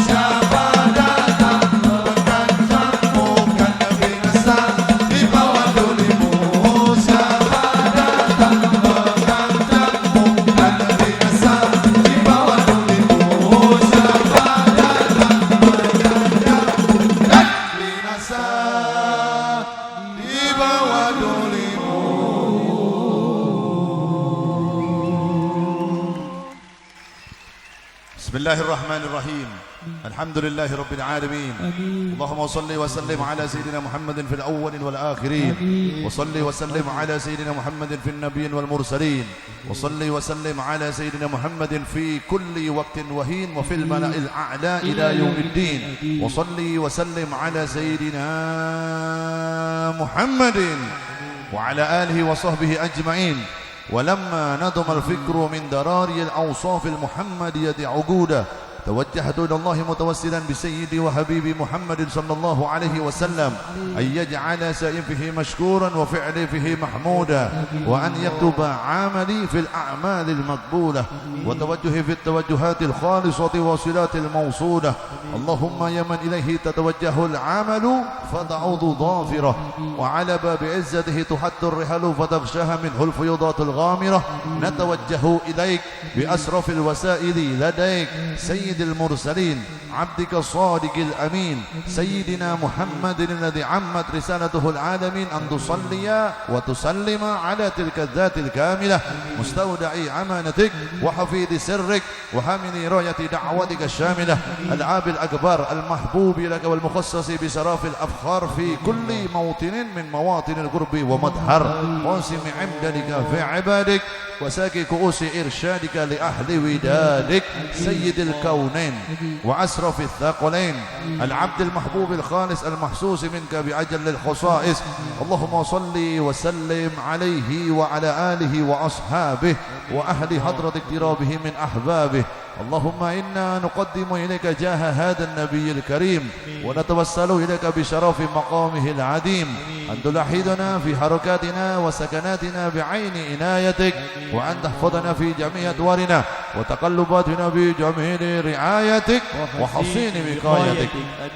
Siapa datang mengancammu, akan binasa di bawah dunimu. Siapa datang mengancammu, akan binasa di bawah dunimu. Siapa datang binasa di bawah dolimu. Bismillahirrahmanirrahim. Alhamdulillahi rabbil alamin. Allahumma salli wa sallim ala sayyidina Muhammadin fil awwalin wal akhirin. Wa salli wa sallim ala sayyidina Muhammadin fil nabiyyin wal mursalin. Wa salli wa sallim ala sayyidina Muhammadin fi kulli waqtin wa hin wa fil mala'il a'la ila yaumiddin. Wa salli wa sallim ala sayyidina Muhammadin wa ala alihi wa sahbihi ajma'in. ولما نضم الفكر من دراري الأوصاف المحمدية عقودا توجهت إلى الله متوسلا بسيدي وحبيبي محمد صلى الله عليه وسلم أن يجعل سعي فيه مشكورا وفعلي فيه محمودا وأن يكتب عملي في الأعمال المقبولة وتوجهي في التوجهات الخالصة والصلات الموصولة. اللهم يا من إليه تتوجه العمل فتعود ظافرة وعلى باب عزته تحت الرحل فتغشاها منه الفيضات الغامرة. نتوجه إليك بأسرف الوسائل لديك سيد المرسلين عبدك الصادق الأمين سيدنا محمد الذي عمت رسالته العالمين أن تصلي وتسلم على تلك الذات الكاملة مستودع أمانتك وحفيظ سرك وحامل راية دعوتك الشاملة العاب الأكبر المحبوب لك والمخصص بسراف الأفخار في كل موطن من مواطن القرب ومظهر قاسم عمدك في عبادك وساكي كؤوس إرشادك لأهل ودادك سيد الكونين وأسرف الثقلين العبد المحبوب الخالص المحسوس منك بعجل الخصائص. اللهم صل وسلم عليه وعلى آله وأصحابه وأهل حضرة اقترابه من أحبابه. اللهم إنا نقدم إليك جاه هذا النبي الكريم ونتوسل إليك بشرف مقامه العديم أن تلاحظنا في حركاتنا وسكناتنا بعين عنايتك وأن تحفظنا في جميع أدوارنا وتقلباتنا بجميل رعايتك وحصين وقايتك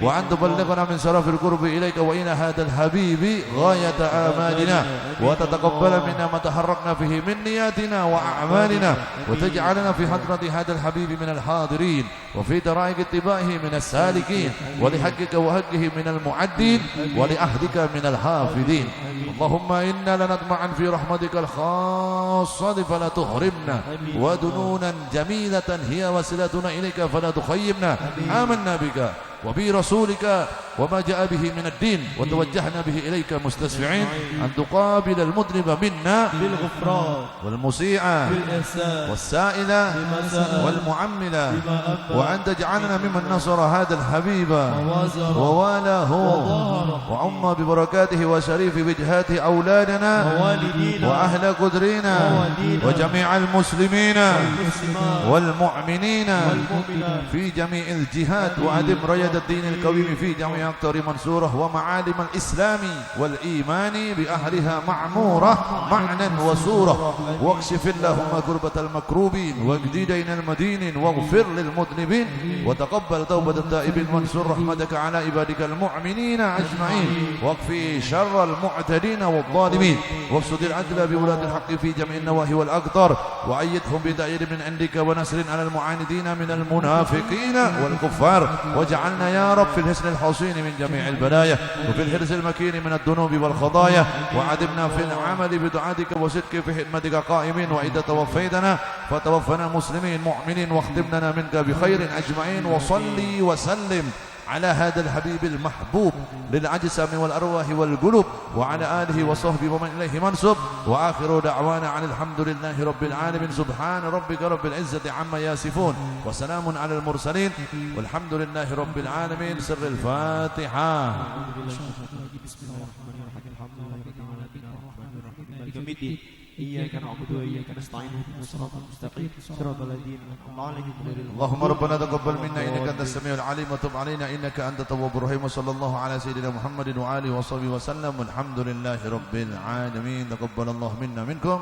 وأن تبلغنا من شرف القرب إليك وإلى هذا الحبيب غاية آمالنا وتتقبل منا ما تحركنا فيه من نياتنا وأعمالنا وتجعلنا في حضرة هذا الحبيب من الحاضرين وفي درائق اتباعه من السالكين ولحقك وحقه من المعدين ولأهدك من الحافظين. اللهم إنا لنطمع في رحمتك الخاصة فلا تحرمنا ودنونا جميلة هي وسيلتنا إليك فلا تخيبنا. آمنا بك وبرسولك وما جاء به من الدين وتوجهنا به إليك مستشفعين أن تقابل المذنب منا بالغفران والمسيء بالإحسان والسائل بما سأل والمعمل بما أبى وأن تجعلنا ممن نصر هذا الحبيب ووازره ووالاه وظهره وعم ببركاته وشريف وجهات أولادنا ووالدينا وأهل قدرنا ووالدينا وجميع المسلمين والمسلمات والمؤمنين والمؤمنات في جميع الجهات وأدم ريد الدين القويم في جميع أقطار منصورة ومعالم الإسلام والإيمان بأهلها معمورة معنى وصورة واكشف اللهم كربة المكروبين واجدي دين المدينين واغفر للمذنبين وتقبل توبة التائبين وانصر رحمتك على عبادك المؤمنين أجمعين واكفي شر المعتدين والظالمين وافسد العدل بولاة الحق في جميع النواهي والأقطار وأيدهم بتأييد من عندك ونصر على المعاندين من المنافقين والكفار واجعلنا يا رب في الحسن الحصين من جميع البلايا وفي الحرز المكين من الذنوب والخطايا وعدمنا في العمل بدعاتك وصدق في خدمتك قائمين وإذا توفيتنا فتوفنا مسلمين مؤمنين واختمنا منك بخير أجمعين وصلي وسلم على هذا الحبيب المحبوب للأجسام والأرواح والقلوب وعلى آله وصحبه ومن إليه منسوب وآخر دعوانا عن الحمد لله رب العالمين سبحان ربك رب العزة عما يصفون وسلام على المرسلين والحمد لله رب العالمين سر الفاتحة. إياك نعبد وإياك نستعين اهدنا الصراط المستقيم صراط الذين أنعمت عليهم غير المغضوب اللهم ربنا تقبل منا إنك أنت السميع العليم وتب علينا إنك أنت التواب الرحيم وصلى الله على سيدنا محمد وآله وصحبه وسلم والحمد لله رب العالمين. تقبل الله منا منكم.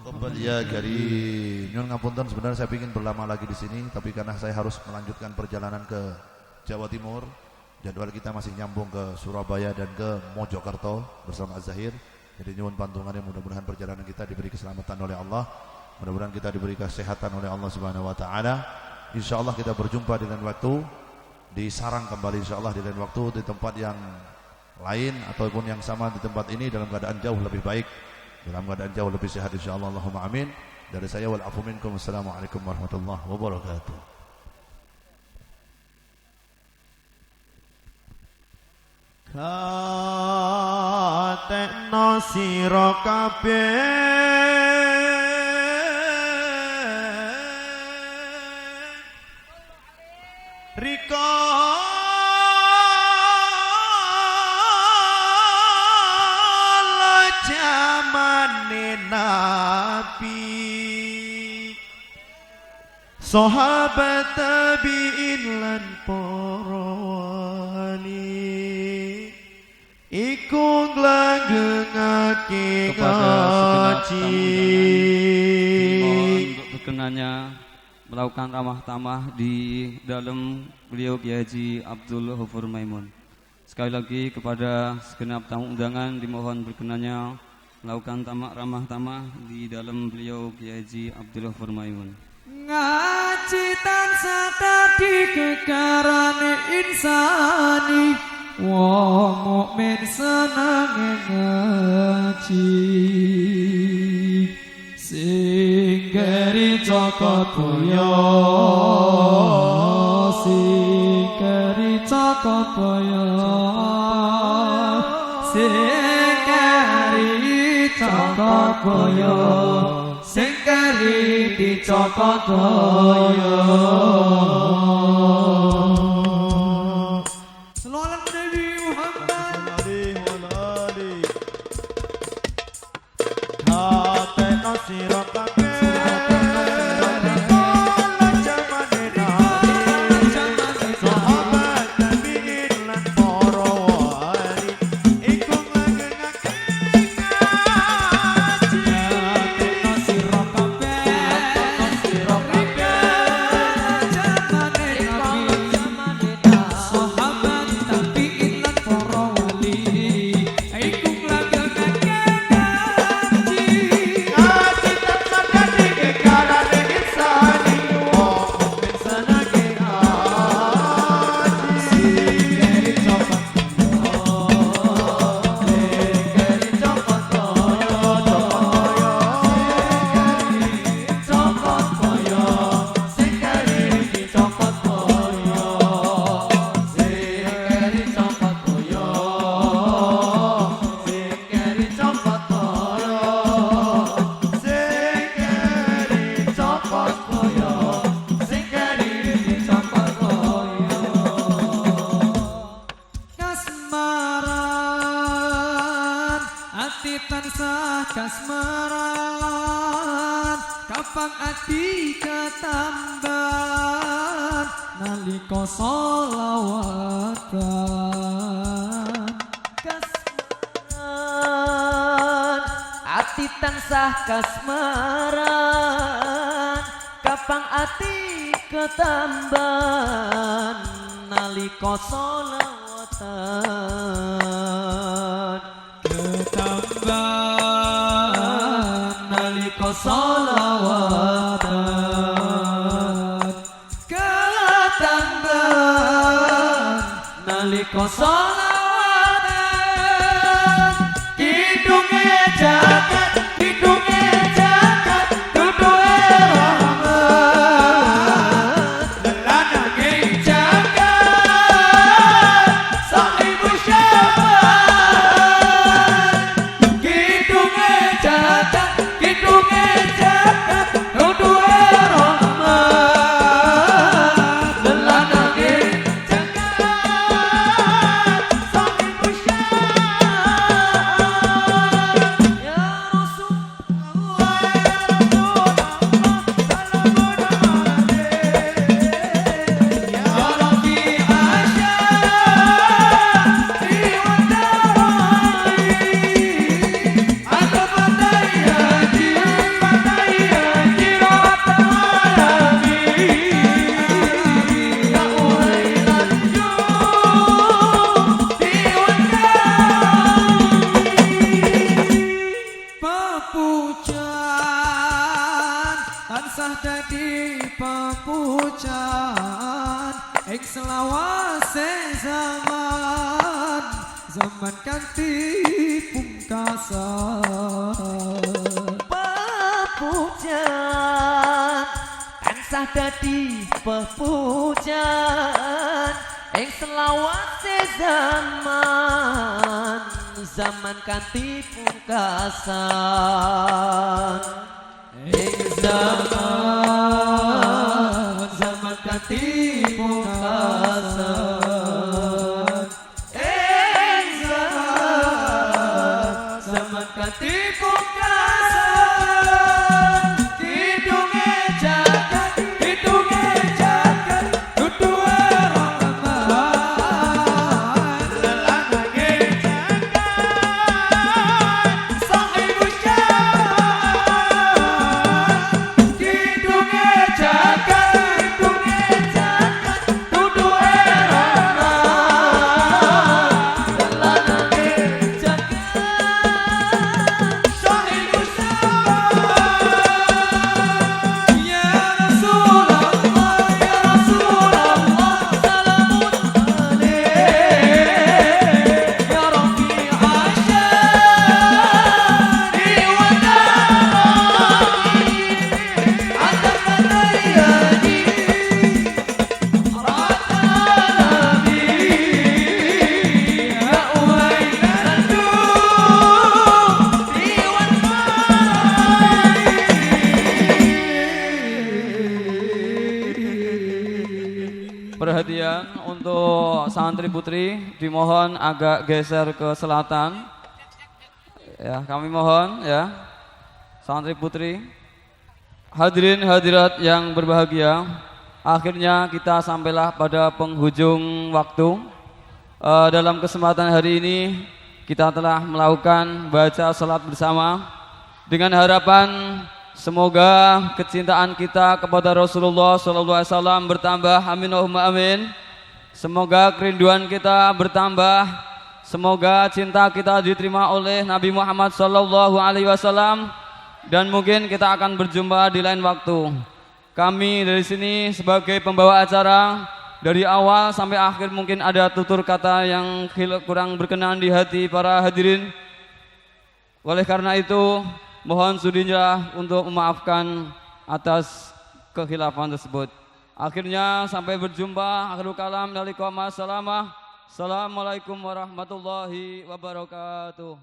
Taqabbal ya karim. Nyun ngapunten, sebenarnya saya ingin berlama lagi di sini, tapi karena saya harus melanjutkan perjalanan ke Jawa Timur, jadwal kita masih nyambung ke Surabaya dan ke Mojokerto bersama Az-Zahir. Jadi nyuwun pantungannya, mudah-mudahan perjalanan kita diberi keselamatan oleh Allah, mudah-mudahan kita diberi kesehatan oleh Allah Subhanahu wa taala. Insyaallah kita berjumpa di lain waktu, di sarang kembali insyaallah di lain waktu, di tempat yang lain ataupun yang sama di tempat ini dalam keadaan jauh lebih baik, dalam keadaan jauh lebih sehat insyaallah. Allahumma amin. Dari saya wal afu minkum. Assalamualaikum warahmatullahi wabarakatuh. Katekno sira kabeh rikala jamane Nabi sahabat tabi'in lan para wali iku nglanggengake ngaji untuk berkenannya melakukan ramah tamah di dalam beliau Kiai Haji Abdul Ghafur Maimun. Sekali lagi kepada segenap tamu undangan dimohon berkenannya melakukan ramah tamah di dalam beliau Kiai Haji Abdul Ghafur Maimun. Ngaji tansah dadi gegarane insani wong mukmin seneng ngaji sing geri Cakabaya sing geri Cakabaya sing geri Cakabaya sing geri di Cakabaya. Zaman ati tansah kasmaran kapang ati ketamban nalika sholawatan kasmaran ati tansah kasmaran kapang ati ketamban nalika sholawatan ketamban nalika sholawatan ketamban nalika sholawatan kidunge jagat kidunge jagat duduhe rahmat lelanange jagat sahibu syafaat kidunge jagat duduhe rahmat lelanange jagat sahibu syafaat ya Rasulullah ya Rasulullah salamun alaihi ya Rabbi asyari wa darai ada fatayati rahmatal alamin ya ulailan judi wa darai papujan tansah dadi papujan ing selawase zaman zaman kanthi pungkasan pepujan tansah dadi pepujan ing selawase zaman zaman kanthi pungkasan ing zaman zaman kanthi pungkasan ing zaman kanthi pungkasan kidunge jagat duduhe rahmat lelanange jagat sahibu syafaat kidunge jagat duduhe rahmat lelanange jagat sahibu syafaat ya Rasulullah salamun alaihi ya Rabbi asyari wa darai ada fatayati rahmatal alamin ya ulailan judi wa darai. Perhatian untuk santri putri dimohon agak geser ke selatan. Ya, kami mohon ya. Santri putri, hadirin hadirat yang berbahagia, akhirnya kita sampailah pada penghujung waktu. Dalam kesempatan hari ini kita telah melakukan baca salat bersama dengan harapan semoga kecintaan kita kepada Rasulullah SAW bertambah, amin Allahumma amin. Semoga kerinduan kita bertambah, semoga cinta kita diterima oleh Nabi Muhammad SAW, dan mungkin kita akan berjumpa di lain waktu. Kami dari sini sebagai pembawa acara, dari awal sampai akhir mungkin ada tutur kata yang kurang berkenan di hati para hadirin. Oleh karena itu mohon sudinya untuk memaafkan atas kekhilafan tersebut. Akhirnya sampai berjumpa. Akhirul kalam dari Assalamualaikum warahmatullahi wabarakatuh.